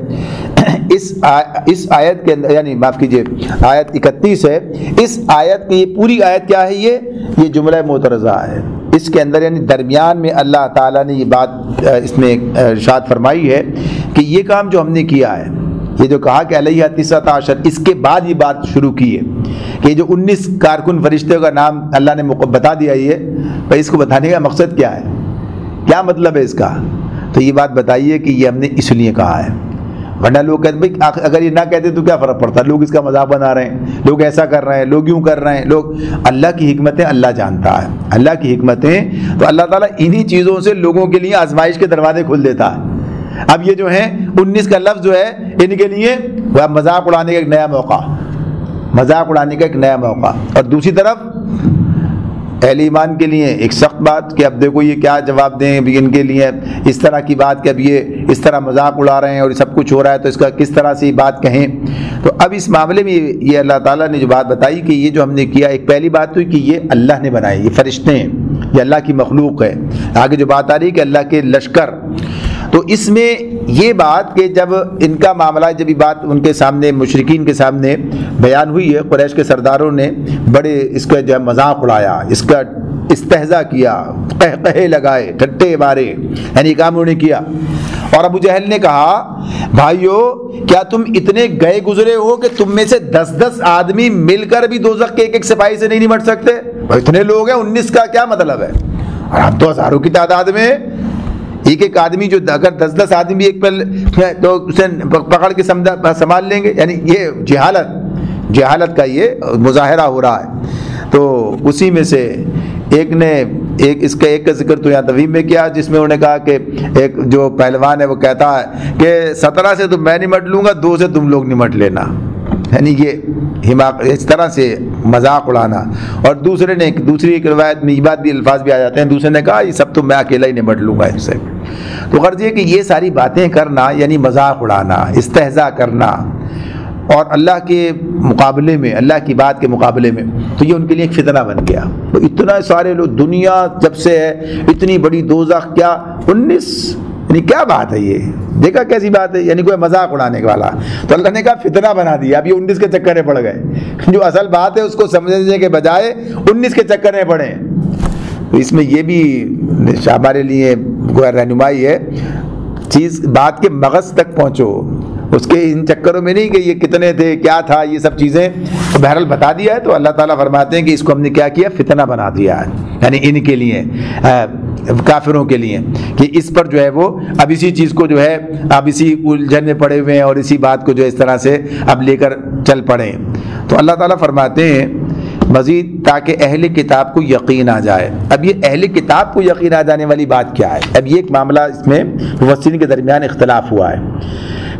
S2: اس آیت کے اندر، یعنی معاف کیجئے آیت 31 ہے، اس آیت کی یہ پوری آیت کیا ہے؟ یہ جملہ معترضہ ہے۔ اس کے اندر یعنی درمیان میں اللہ تعالیٰ نے یہ بات اس میں ارشاد فرمائی ہے کہ یہ کام جو ہم نے کیا ہے، یہ جو کہا کہ علیہ 19، اس کے بعد یہ بات شروع کی ہے کہ جو 19 کارکن فرشتوں کا نام اللہ نے بتا دیا، یہ بھائی اس کو بتانے کا مقصد کیا ہے، کیا مطلب ہے اس کا؟ تو یہ بات بتائیے کہ یہ ہم نے اس لیے کہا ہے، ورنہ لوگ کہتے ہیں بھائی اگر یہ نہ کہتے تو کیا فرق پڑتا، لوگ اس کا مذاق بنا رہے ہیں، لوگ ایسا کر رہے ہیں، لوگ یوں کر رہے ہیں، لوگ، اللہ کی حکمتیں اللہ جانتا ہے، اللہ کی حکمتیں، تو اللہ تعالیٰ انہی چیزوں سے لوگوں کے لیے آزمائش کے دروازے کھول دیتا ہے۔ اب یہ جو ہیں 19 کا لفظ جو ہے ان کے لیے وہ مذاق اڑانے کا ایک نیا موقع، مذاق اڑانے کا ایک نیا موقع، اور دوسری طرف اہل ایمان کے لیے ایک سخت بات کہ اب دیکھو یہ کیا جواب دیں ان کے لیے اس طرح کی بات کہ اب یہ اس طرح مذاق اڑا رہے ہیں اور سب کچھ ہو رہا ہے، تو اس کا کس طرح سے یہ بات کہیں۔ تو اب اس معاملے میں یہ اللہ تعالیٰ نے جو بات بتائی کہ یہ جو ہم نے کیا، ایک پہلی بات ہوئی کہ یہ اللہ نے بنائی، یہ فرشتے ہیں، یہ اللہ کی مخلوق ہے۔ آگے جو بات آ رہی ہے کہ اللہ کے لشکر، تو اس میں یہ بات کہ جب ان کا معاملہ، جب یہ بات ان کے سامنے مشرکین کے سامنے بیان ہوئی ہے، قریش کے سرداروں نے بڑے اس کا جو ہے مذاق اڑایا، اس کا استہزاء کیا، قہقہے لگائے، ٹھٹے مارے، یعنی کام انہوں نے کیا۔ اور ابو جہل نے کہا بھائیو کیا تم اتنے گئے گزرے ہو کہ تم میں سے 10 آدمی مل کر بھی دوزخ کے ایک سپاہی سے نہیں نمٹ سکتے؟ اتنے لوگ ہیں، 19 کا کیا مطلب ہے؟ اور ہم تو ہزاروں کی تعداد میں، ایک آدمی جو اگر 10 آدمی ایک پل تو اسے پکڑ کے سنبھال لیں گے، یعنی یہ جہالت کا یہ مظاہرہ ہو رہا ہے۔ تو اسی میں سے اس کا ذکر تو یہاں تفہیم میں کیا، جس میں انہوں نے کہا کہ ایک جو پہلوان ہے وہ کہتا ہے کہ 17 سے تو میں نمٹ لوں گا، 2 سے تم لوگ نمٹ لینا، یعنی یہ اس طرح سے مذاق اڑانا۔ اور دوسرے نے دوسری ایک روایت میں یہ بات بھی الفاظ بھی آ جاتے ہیں، دوسرے نے کہا یہ سب تو میں اکیلا ہی نمٹ لوں گا اس سے۔ تو غرض یہ کہ یہ ساری باتیں کرنا یعنی مذاق اڑانا، استہزاء کرنا، اور اللہ کے مقابلے میں، اللہ کی بات کے مقابلے میں، تو یہ ان کے لیے ایک فتنہ بن گیا۔ تو اتنا سارے لوگ، دنیا جب سے ہے اتنی بڑی دوزخ، کیا 19، یعنی کیا بات ہے یہ؟ دیکھا کیسی بات ہے، یعنی کوئی مذاق اڑانے والا۔ تو اللہ نے کہا فتنہ بنا دیا، اب یہ 19 کے چکر میں پڑ گئے، جو اصل بات ہے اس کو سمجھنے کے بجائے 19 کے چکر میں پڑے۔ تو اس میں یہ بھی ہمارے لیے کوئی رہنمائی ہے، چیز بات کے مغز تک پہنچو، اس کے ان چکروں میں نہیں کہ یہ کتنے تھے، کیا تھا، یہ سب چیزیں تو بہرحال بتا دیا ہے۔ تو اللہ تعالیٰ فرماتے ہیں کہ اس کو ہم نے کیا کیا، فتنہ بنا دیا ہے، یعنی ان کے لیے، کافروں کے لیے، کہ اس پر جو ہے وہ اب اسی چیز کو جو ہے اب اسی الجھن میں پڑے ہوئے ہیں، اور اسی بات کو جو اس طرح سے اب لے کر چل پڑے۔ تو اللہ تعالیٰ فرماتے ہیں مزید تاکہ اہل کتاب کو یقین آ جائے۔ اب یہ اہل کتاب کو یقین آ جانے والی بات کیا ہے؟ اب یہ ایک معاملہ اس میں مفسرین کے درمیان اختلاف ہوا ہے۔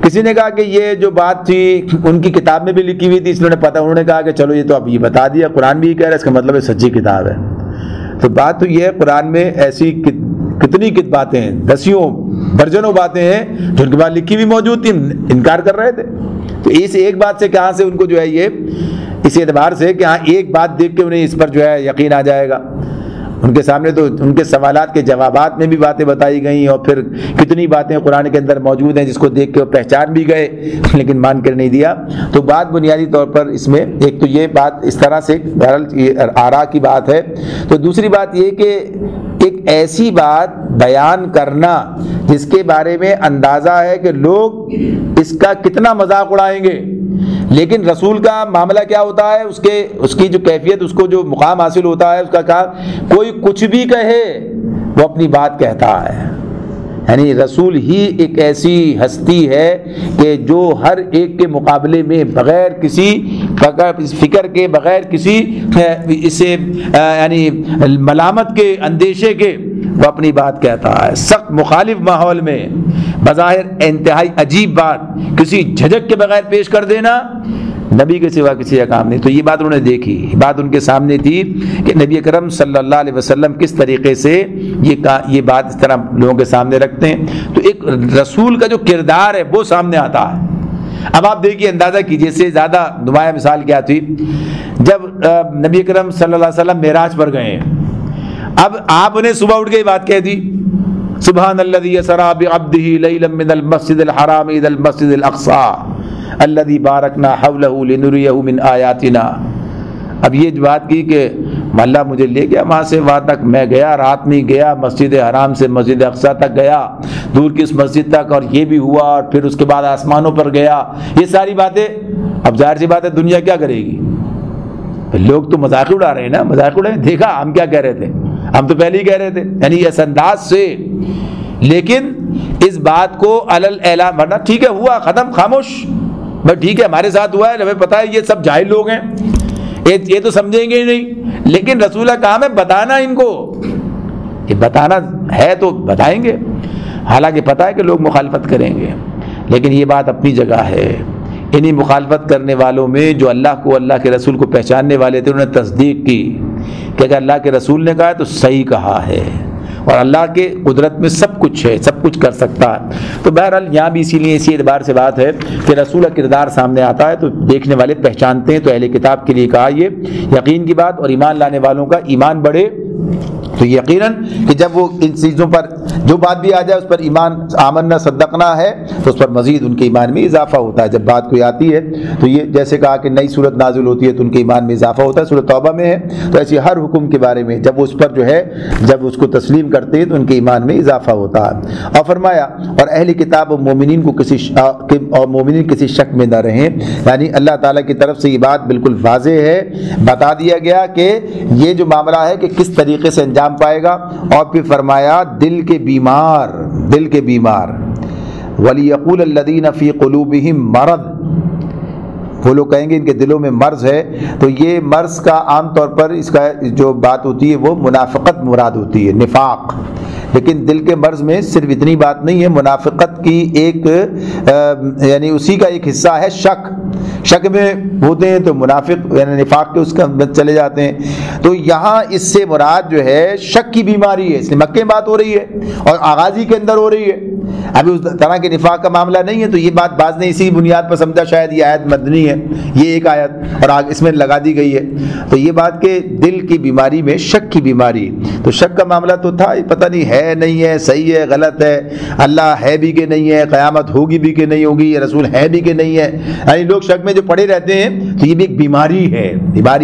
S2: کسی نے کہا کہ یہ جو بات تھی ان کی کتاب میں بھی لکھی ہوئی تھی، اس لیے انہوں نے کہا کہ چلو یہ تو اب یہ بتا دیا، قرآن بھی یہ کہہ رہا ہے، اس کا مطلب ہے سچی کتاب ہے۔ تو بات تو یہ ہے، قرآن میں ایسی کتنی باتیں ہیں، دسیوں درجنوں باتیں ہیں جو ان کے بعد لکھی ہوئی موجود تھی، انکار کر رہے تھے۔ تو اس ایک بات سے کہاں سے ان کو جو ہے یہ، اس اعتبار سے کہ ہاں ایک بات دیکھ کے انہیں اس پر جو ہے یقین آ جائے گا۔ ان کے سامنے تو ان کے سوالات کے جوابات میں بھی باتیں بتائی گئیں، اور پھر کتنی باتیں قرآن کے اندر موجود ہیں جس کو دیکھ کے وہ پہچان بھی گئے لیکن مان کر نہیں دیا۔ تو بات بنیادی طور پر اس میں ایک تو یہ بات اس طرح سے بہرحال آرا کی بات ہے، تو دوسری بات یہ کہ ایک ایسی بات بیان کرنا جس کے بارے میں اندازہ ہے کہ لوگ اس کا کتنا مذاق اڑائیں گے، لیکن رسول کا معاملہ کیا ہوتا ہے، اس کی جو کیفیت، اس کو جو مقام حاصل ہوتا ہے، اس کا کہا کوئی کچھ بھی کہے وہ اپنی بات کہتا ہے۔ یعنی رسول ہی ایک ایسی ہستی ہے کہ جو ہر ایک کے مقابلے میں بغیر کسی فکر کے، بغیر کسی اسے یعنی ملامت کے، اندیشے کے، وہ اپنی بات کہتا ہے۔ سخت مخالف ماحول میں بظاہر انتہائی عجیب بات کسی جھجک کے بغیر پیش کر دینا نبی کے سوا کسی کا کام نہیں۔ تو یہ بات انہوں نے دیکھی، بات ان کے سامنے تھی کہ نبی اکرم صلی اللہ علیہ وسلم کس طریقے سے یہ بات اس طرح لوگوں کے سامنے رکھتے ہیں۔ تو ایک رسول کا جو کردار ہے وہ سامنے آتا ہے۔ اب آپ دیکھیے، اندازہ کیجیے، سے زیادہ نمایاں مثال کیا تھی جب نبی اکرم صلی اللہ علیہ وسلم معراج پر گئے۔ اب آپ نے صبح اٹھ کے یہ بات کہہ دی، سبحان الذی اسری بعبدہ لیلا من المسجد الحرام الی المسجد الاقصی، الذی بارکنا حولہ لنریہ من آیاتنا۔ اب یہ بات کی کہ اللہ مجھے لے گیا وہاں سے وہاں تک، میں گیا رات میں گیا، مسجد حرام سے مسجد اقصیٰ تک گیا، دور کی اس مسجد تک، اور یہ بھی ہوا، اور پھر اس کے بعد آسمانوں پر گیا، یہ ساری باتیں۔ اب ظاہر سی بات ہے دنیا کیا کرے گی؟ لوگ تو مذاق اڑا رہے ہیں نا، مذاق اڑا رہے ہیں، دیکھا ہم کیا کہہ رہے تھے، ہم تو پہلے ہی کہہ رہے تھے، یعنی اس انداز سے۔ لیکن اس بات کو علل اعلان، ورنہ ٹھیک ہے ہوا ختم، خاموش، بس ٹھیک ہے ہمارے ساتھ ہوا ہے، ہمیں پتہ ہے یہ سب جاہل لوگ ہیں، یہ تو سمجھیں گے ہی نہیں، لیکن رسول کا کام ہے بتانا ان کو، یہ بتانا ہے تو بتائیں گے، حالانکہ پتہ ہے کہ لوگ مخالفت کریں گے، لیکن یہ بات اپنی جگہ ہے۔ انہی مخالفت کرنے والوں میں جو اللہ کو اللہ کے رسول کو پہچاننے والے تھے، انہوں نے تصدیق کی کہ اگر اللہ کے رسول نے کہا ہے تو صحیح کہا ہے، اور اللہ کے قدرت میں سب کچھ ہے، سب کچھ کر سکتا ہے۔ تو بہرحال یہاں بھی اسی لیے اسی اعتبار سے بات ہے کہ رسول کا کردار سامنے آتا ہے تو دیکھنے والے پہچانتے ہیں، تو اہل کتاب کے لیے کہا یہ یقین کی بات، اور ایمان لانے والوں کا ایمان بڑھے تو یقیناً کہ جب وہ ان چیزوں پر جو بات بھی آ جائے اس پر ایمان آمنا صدقنا ہے تو اس پر مزید ان کے ایمان میں اضافہ ہوتا ہے۔ جب بات کوئی آتی ہے تو یہ جیسے کہا کہ نئی صورت نازل ہوتی ہے تو ان کے ایمان میں اضافہ ہوتا ہے، سورۃ توبہ میں ہے، تو ایسے ہر حکم کے بارے میں جب اس پر جو ہے جب اس کو تسلیم کرتے ہیں تو ان کے ایمان میں اضافہ ہوتا ہے۔ اور فرمایا اور اہل کتاب و مومنین کو مومنین کسی شک میں نہ رہیں، یعنی اللہ تعالیٰ کی طرف سے یہ بات بالکل واضح ہے، بتا دیا گیا کہ یہ جو معاملہ ہے کہ کس طریقے سے انجام پائے گا۔ اور پھر فرمایا دل کے بیمار وَلِيَقُولَ الَّذِينَ فِي قُلُوبِهِم مَرَضٌ، وہ لوگ کہیں گے ان کے دلوں میں مرض ہے، تو یہ مرض کا عام طور پر اس کا جو بات ہوتی ہے وہ منافقت مراد ہوتی ہے، نفاق، لیکن دل کے مرض میں صرف اتنی بات نہیں ہے، منافقت کی ایک یعنی اسی کا ایک حصہ ہے شک میں ہوتے ہیں تو منافق یعنی نفاق کے اس کا چلے جاتے ہیں۔ تو یہاں اس سے مراد جو ہے شک کی بیماری ہے، اس لیے مکے میں بات ہو رہی ہے اور آغازی کے اندر ہو رہی ہے، ابھی اس طرح کے نفاق کا معاملہ نہیں ہے، تو یہ بات بعض نے اسی بنیاد پر سمجھا شاید یہ آیت مدنی ہے، یہ ایک آیت اور اس میں لگا دی گئی ہے، تو یہ بات کہ دل کی بیماری میں شک کی بیماری، تو شک کا معاملہ تو تھا، پتہ نہیں ہے نہیں ہے، صحیح ہے غلط ہے، اللہ ہے بھی کہ نہیں ہے، قیامت ہوگی بھی کہ نہیں ہوگی، یہ رسول ہے بھی کہ نہیں ہے، یعنی لوگ شک میں جو پڑے رہتے ہیں تو یہ بھی ایک بیماری ہے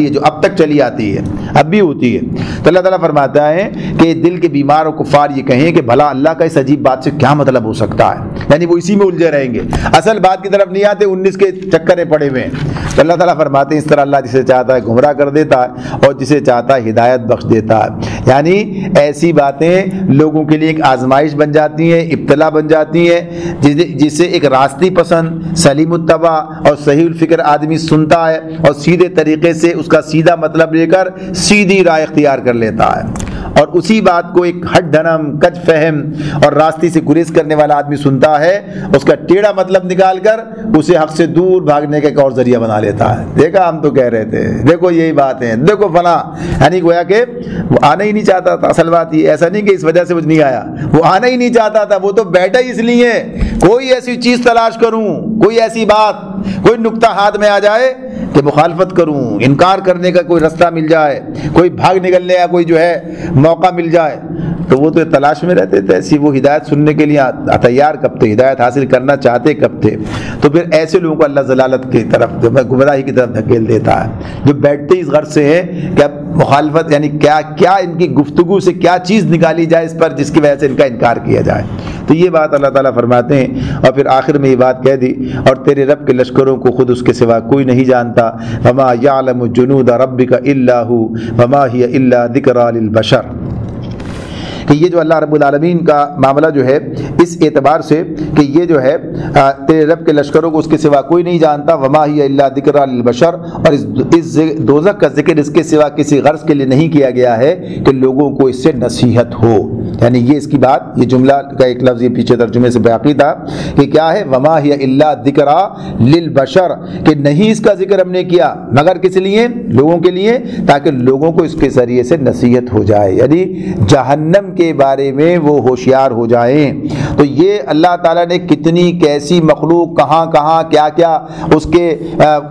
S2: جو اب تک چلی آتی ہے، اب بھی ہوتی ہے۔ تو اللہ تعالیٰ فرماتا ہے کہ دل کے بیمار و کفار یہ کہیں کہ بھلا اللہ کا اس عجیب بات سے کیا مطلب ہو سکتا ہے، یعنی وہ اسی میں الجھے رہیں گے، اصل بات کی طرف نہیں آتے، 19 کے چکر میں پڑے ہوئے ہیں۔ تو اللہ تعالیٰ فرماتے ہیں اس طرح اللہ جسے چاہتا ہے گمراہ کر دیتا ہے اور جسے چاہتا ہے ہدایت بخش دیتا ہے، یعنی ایسی باتیں لوگوں کے لیے ایک آزمائش بن جاتی ہیں، ابتلا بن جاتی ہیں، جسے ایک راستی پسند سلیم التبع اور صحیح الفکر آدمی سنتا ہے اور سیدھے طریقے سے اس کا سیدھا مطلب لے کر سیدھی رائے اختیار کر لیتا ہے، اور اسی بات کو ایک ہٹ دھنم کج فہم اور راستے سے گریز کرنے والا آدمی سنتا ہے، اس کا ٹیڑھا مطلب نکال کر اسے حق سے دور بھاگنے کا ایک اور ذریعہ بنا لیتا ہے۔ دیکھا ہم تو کہہ رہے تھے، دیکھو یہی بات ہے، دیکھو فلاں، یعنی گویا کہ وہ آنا ہی نہیں چاہتا تھا، اصل بات یہ ایسا نہیں کہ اس وجہ سے وہ نہیں آیا، وہ آنا ہی نہیں چاہتا تھا، وہ تو بیٹھا ہی اس لیے کوئی ایسی چیز تلاش کروں، کوئی ایسی بات، کوئی نقطہ ہاتھ میں آ جائے کہ مخالفت کروں، انکار کرنے کا کوئی راستہ مل جائے، کوئی بھاگ نکلنے کا کوئی جو ہے موقع مل جائے، تو وہ تو تلاش میں رہتے تھے، ایسی وہ ہدایت سننے کے لیے تیار کب تھے، ہدایت حاصل کرنا چاہتے کب تھے۔ تو پھر ایسے لوگوں کو اللہ ضلالت کی طرف گمراہی کی طرف دھکیل دیتا ہے، جو بیٹھتے اس غرض سے ہیں کہ اب مخالفت یعنی کیا ان کی گفتگو سے کیا چیز نکالی جائے اس پر جس کی وجہ سے ان کا انکار کیا جائے۔ تو یہ بات اللہ تعالیٰ فرماتے ہیں، اور پھر آخر میں یہ بات کہہ دی اور تیرے رب کے لشکروں کو خود اس کے سوا کوئی نہیں جانتا، وما یعلم جنود ربک الا ھو وما ہی الا ذکری للبشر، کہ یہ جو اللہ رب العالمین کا معاملہ جو ہے اس اعتبار سے کہ یہ جو ہے تیرے رب کے لشکروں کو اس کے سوا کوئی نہیں جانتا، وما ہی الا ذکری للبشر، اور اس دوزخ کا ذکر اس کے سوا کسی غرض کے لیے نہیں کیا گیا ہے کہ لوگوں کو اس سے نصیحت ہو، یعنی یہ اس کی بات، یہ جملہ کا ایک لفظ یہ پیچھے ترجمے سے باقی تھا کہ کیا ہے، وما ہی الا ذکری للبشر، کہ نہیں اس کا ذکر ہم نے کیا مگر کس لیے، لوگوں کے لیے، تاکہ لوگوں کو اس کے ذریعے سے نصیحت ہو جائے، یعنی جہنم کے بارے میں وہ ہوشیار ہو جائیں۔ تو یہ اللہ تعالیٰ نے کتنی کیسی مخلوق، کہاں کہاں کیا کیا اس کے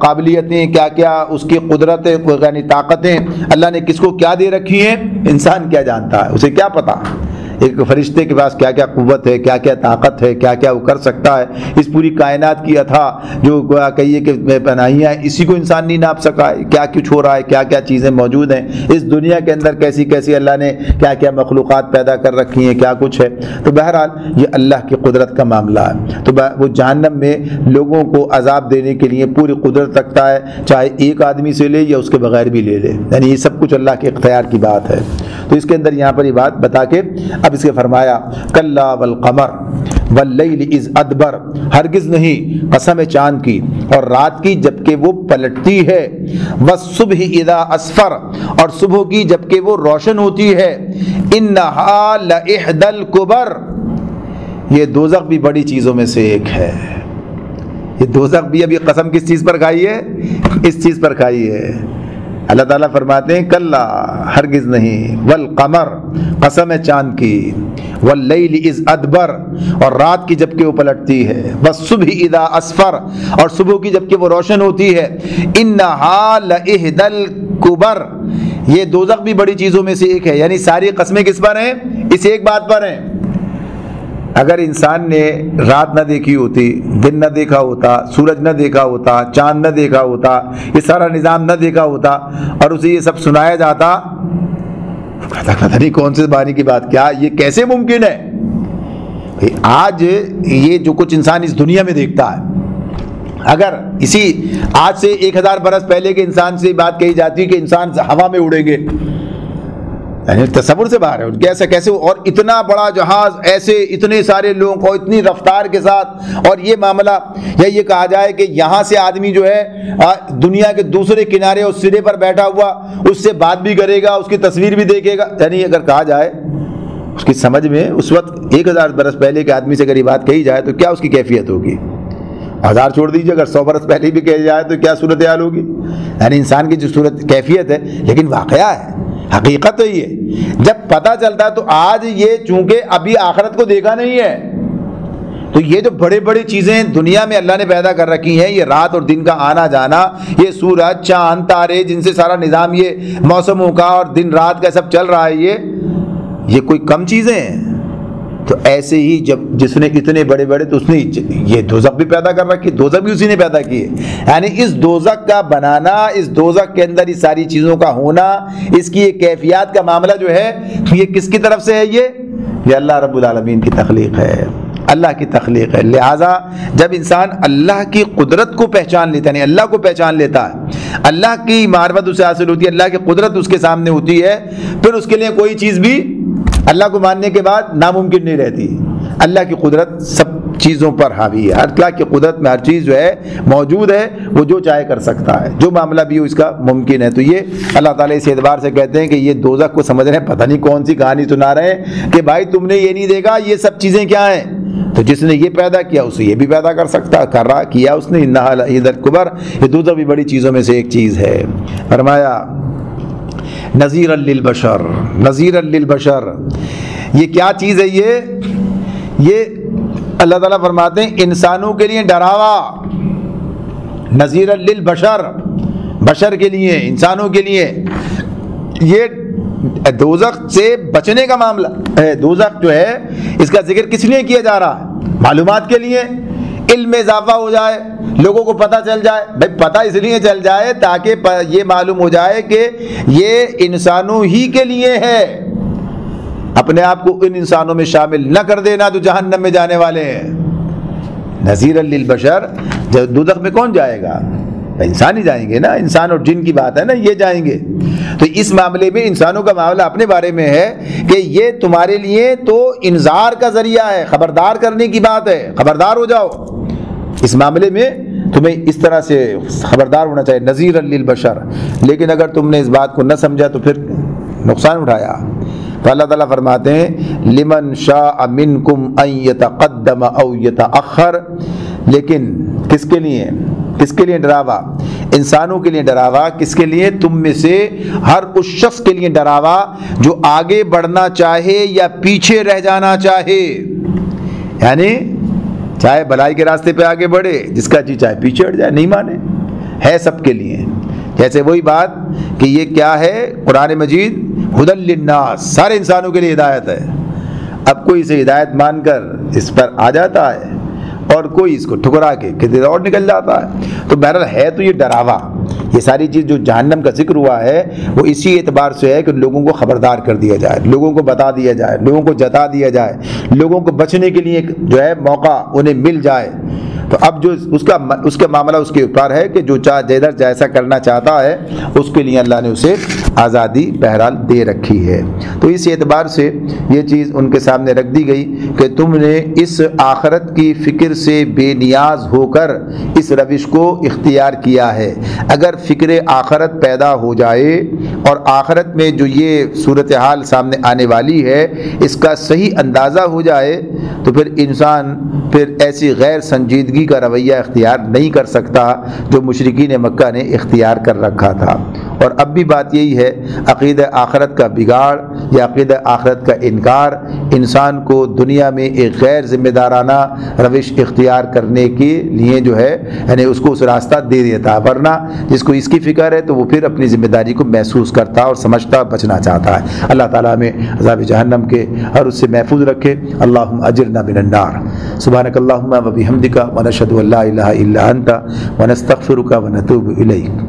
S2: قابلیتیں، کیا کیا اس کی قدرتیں یعنی طاقتیں اللہ نے کس کو کیا دے رکھی ہیں، انسان کیا جانتا ہے، اسے کیا پتا، ایک فرشتے کے پاس کیا کیا قوت ہے، کیا کیا طاقت ہے، کیا کیا وہ کر سکتا ہے، اس پوری کائنات کی اتھا جو کہیے کہ پناہیاں ہیں، اسی کو انسان نہیں ناپ سکا ہے، کیا کچھ ہو رہا ہے، کیا کیا چیزیں موجود ہیں اس دنیا کے اندر، کیسی کیسی اللہ نے کیا کیا مخلوقات پیدا کر رکھی ہیں، کیا کچھ ہے۔ تو بہرحال یہ اللہ کی قدرت کا معاملہ ہے۔ تو وہ جہنم میں لوگوں کو عذاب دینے کے لیے پوری قدرت رکھتا ہے، چاہے ایک آدمی سے لے یا اس کے بغیر بھی لے لے، یعنی یہ سب کچھ اللہ کے اختیار کی بات ہے۔ تو اس کے اندر یہاں پر یہ بات بتا کے اب اس کے فرمایا کلا والقمر واللیل اذ ادبر، ہرگز نہیں، قسم چاند کی اور رات کی جبکہ وہ پلٹتی ہے، والصبح اذا اسفر، اور صبح کی جبکہ وہ روشن ہوتی ہے، انہا لإحدى الکبر، یہ دوزخ بھی بڑی چیزوں میں سے ایک ہے۔ یہ دوزخ بھی ابھی قسم کس چیز پر کھائی ہے؟ اس چیز پر کھائی ہے۔ اللہ تعالیٰ فرماتے ہیں کلا، ہرگز نہیں، والقمر، قسم ہے چاند کی، واللیل اذ ادبر، اور رات کی جبکہ وہ پلٹتی ہے، والصبح اذا اسفر، اور صبح کی جبکہ وہ روشن ہوتی ہے، انہا لإحدى الکبر، یہ دوزخ بھی بڑی چیزوں میں سے ایک ہے۔ یعنی ساری قسمیں کس پر ہیں؟ اس ایک بات پر ہیں۔ اگر انسان نے رات نہ دیکھی ہوتی، دن نہ دیکھا ہوتا، سورج نہ دیکھا ہوتا، چاند نہ دیکھا ہوتا، یہ سارا نظام نہ دیکھا ہوتا، اور اسے یہ سب سنایا جاتا، پتہ نہیں کون سے بانی کی بات، کیا یہ کیسے ممکن ہے؟ آج یہ جو کچھ انسان اس دنیا میں دیکھتا ہے، اگر اسی آج سے 1000 برس پہلے کے انسان سے بات کہی جاتی کہ انسان ہوا میں اڑیں گے، یعنی تصور سے باہر ہے ان کے، ایسا کیسے، اور اتنا بڑا جہاز، ایسے اتنے سارے لوگوں کو اتنی رفتار کے ساتھ، اور یہ معاملہ، یا یہ کہا جائے کہ یہاں سے آدمی جو ہے دنیا کے دوسرے کنارے اور سرے پر بیٹھا ہوا اس سے بات بھی کرے گا، اس کی تصویر بھی دیکھے گا، یعنی اگر کہا جائے اس کی سمجھ میں اس وقت 1000 برس پہلے کے آدمی سے اگر یہ بات کہی جائے تو کیا اس کی کیفیت ہوگی؟ 1000 چھوڑ دیجیے، اگر 100 برس پہلے بھی کہی جائے تو کیا صورتحال ہوگی؟ یعنی انسان کی جو صورت کیفیت ہے، لیکن واقعہ ہے، حقیقت ہے یہ۔ جب پتہ چلتا ہے تو آج یہ چونکہ ابھی آخرت کو دیکھا نہیں ہے، تو یہ جو بڑے بڑے چیزیں دنیا میں اللہ نے پیدا کر رکھی ہیں، یہ رات اور دن کا آنا جانا، یہ سورج، چاند، تارے، جن سے سارا نظام یہ موسموں کا اور دن رات کا سب چل رہا ہے، یہ کوئی کم چیزیں ہیں؟ تو ایسے ہی جب جس نے اتنے بڑے بڑے، تو اس نے یہ دوزخ بھی پیدا کر رکھی، دوزخ بھی اسی نے پیدا کی ہے۔ یعنی اس دوزخ کا بنانا، اس دوزخ کے اندر اس ساری چیزوں کا ہونا، اس کی یہ کیفیات کا معاملہ جو ہے، یہ کس کی طرف سے ہے؟ یہ اللہ رب العالمین کی تخلیق ہے، اللہ کی تخلیق ہے۔ لہٰذا جب انسان اللہ کی قدرت کو پہچان لیتا ہے، یعنی اللہ کو پہچان لیتا ہے، اللہ کی معرفت اسے حاصل ہوتی ہے، اللہ کی قدرت اس کے سامنے ہوتی ہے، پھر اس کے لیے کوئی چیز بھی اللہ کو ماننے کے بعد ناممکن نہیں رہتی۔ اللہ کی قدرت سب چیزوں پر حاوی ہے، اللہ کی قدرت میں ہر چیز جو ہے موجود ہے، وہ جو چاہے کر سکتا ہے، جو معاملہ بھی ہو اس کا ممکن ہے۔ تو یہ اللہ تعالیٰ اس اعتبار سے کہتے ہیں کہ یہ دوزخ کو سمجھ رہے ہیں، پتہ نہیں کون سی کہانی سنا رہے ہیں کہ بھائی تم نے یہ نہیں دیکھا یہ سب چیزیں کیا ہیں، تو جس نے یہ پیدا کیا اسے یہ بھی پیدا کر سکتا، کر رہا، کیا اس نے، انہا لإحدى الکبر، یہ دوزخ بھی بڑی چیزوں میں سے ایک چیز ہے۔ فرمایا نذیرا للبشر، نذیرا للبشر، یہ کیا چیز ہے؟ یہ اللہ تعالیٰ فرماتے ہیں انسانوں کے لیے ڈراوا، نذیرا للبشر، بشر کے لیے، انسانوں کے لیے۔ یہ دوزخ سے بچنے کا معاملہ ہے۔ دوزخ جو ہے اس کا ذکر کس لیے کیا جا رہا ہے؟ معلومات کے لیے، علم میں اضافہ ہو جائے، لوگوں کو پتہ چل جائے۔ بھائی پتہ اس لیے چل جائے تاکہ یہ معلوم ہو جائے کہ یہ انسانوں ہی کے لیے ہے، اپنے آپ کو ان انسانوں میں شامل نہ کر دینا جو جہنم میں جانے والے ہیں۔ نذیرا للبشر، دوزخ میں کون جائے گا؟ انسان ہی جائیں گے نا، انسان اور جن کی بات ہے نا، یہ جائیں گے۔ تو اس معاملے میں انسانوں کا معاملہ اپنے بارے میں ہے کہ یہ تمہارے لیے تو انذار کا ذریعہ ہے، خبردار کرنے کی بات ہے، خبردار ہو جاؤ۔ اس معاملے میں تمہیں اس طرح سے خبردار ہونا چاہیے، نذیرا للبشر۔ لیکن اگر تم نے اس بات کو نہ سمجھا تو پھر نقصان اٹھایا۔ تو اللہ تعالیٰ فرماتے ہیں لمن شاء منکم ان یتقدم او یتأخر، لیکن کس کے لیے؟ کس کے لیے ڈراوا؟ انسانوں کے لیے ڈراوا۔ کس کے لیے؟ تم میں سے ہر اس شخص کے لیے ڈراوا جو آگے بڑھنا چاہے یا پیچھے رہ جانا چاہے، یعنی چاہے بھلائی کے راستے پہ آگے بڑھے، جس کا جی چاہے پیچھے ہٹ جائے، نہیں مانے، ہے سب کے لیے۔ جیسے وہی بات کہ یہ کیا ہے؟ قرآن مجید ہدی للناس، سارے انسانوں کے لیے ہدایت ہے، اب کوئی اسے ہدایت مان کر اس پر آ جاتا ہے اور کوئی اس کو ٹھکرا کے کسی اور نکل جاتا ہے۔ تو بہرحال ہے تو یہ ڈراوا، یہ ساری چیز جو جہنم کا ذکر ہوا ہے وہ اسی اعتبار سے ہے کہ لوگوں کو خبردار کر دیا جائے، لوگوں کو بتا دیا جائے، لوگوں کو جتا دیا جائے، لوگوں کو بچنے کے لیے جو ہے موقع انہیں مل جائے۔ تو اب جو اس کا معاملہ اس کے اوپر ہے کہ جو جدھر جیسا کرنا چاہتا ہے اس کے لیے اللہ نے اسے آزادی بہرحال دے رکھی ہے۔ تو اس اعتبار سے یہ چیز ان کے سامنے رکھ دی گئی کہ تم نے اس آخرت کی فکر سے بے نیاز ہو کر اس روش کو اختیار کیا ہے۔ اگر فکر آخرت پیدا ہو جائے اور آخرت میں جو یہ صورتحال سامنے آنے والی ہے اس کا صحیح اندازہ ہو جائے تو پھر انسان ایسی غیر سنجیدگی کا رویہ اختیار نہیں کر سکتا جو مشرکین مکہ نے اختیار کر رکھا تھا۔ اور اب بھی بات یہی ہے، عقیدہ آخرت کا بگاڑ یا عقیدہ آخرت کا انکار انسان کو دنیا میں ایک غیر ذمہ دارانہ روش اختیار کرنے کے لیے جو ہے یعنی اس کو اس راستہ دے دیتا، ورنہ جس کو اس کی فکر ہے تو وہ پھر اپنی ذمہ داری کو محسوس کرتا اور سمجھتا بچنا چاہتا ہے۔ اللہ تعالیٰ ہمیں عذاب جہنم کے اور اس سے محفوظ رکھے۔ اللہم اجرنا من النار۔ سبحانک اللہم و بحمدک ونشہد ان لا الہ الا انت ونستغفرک ونتوب الیک۔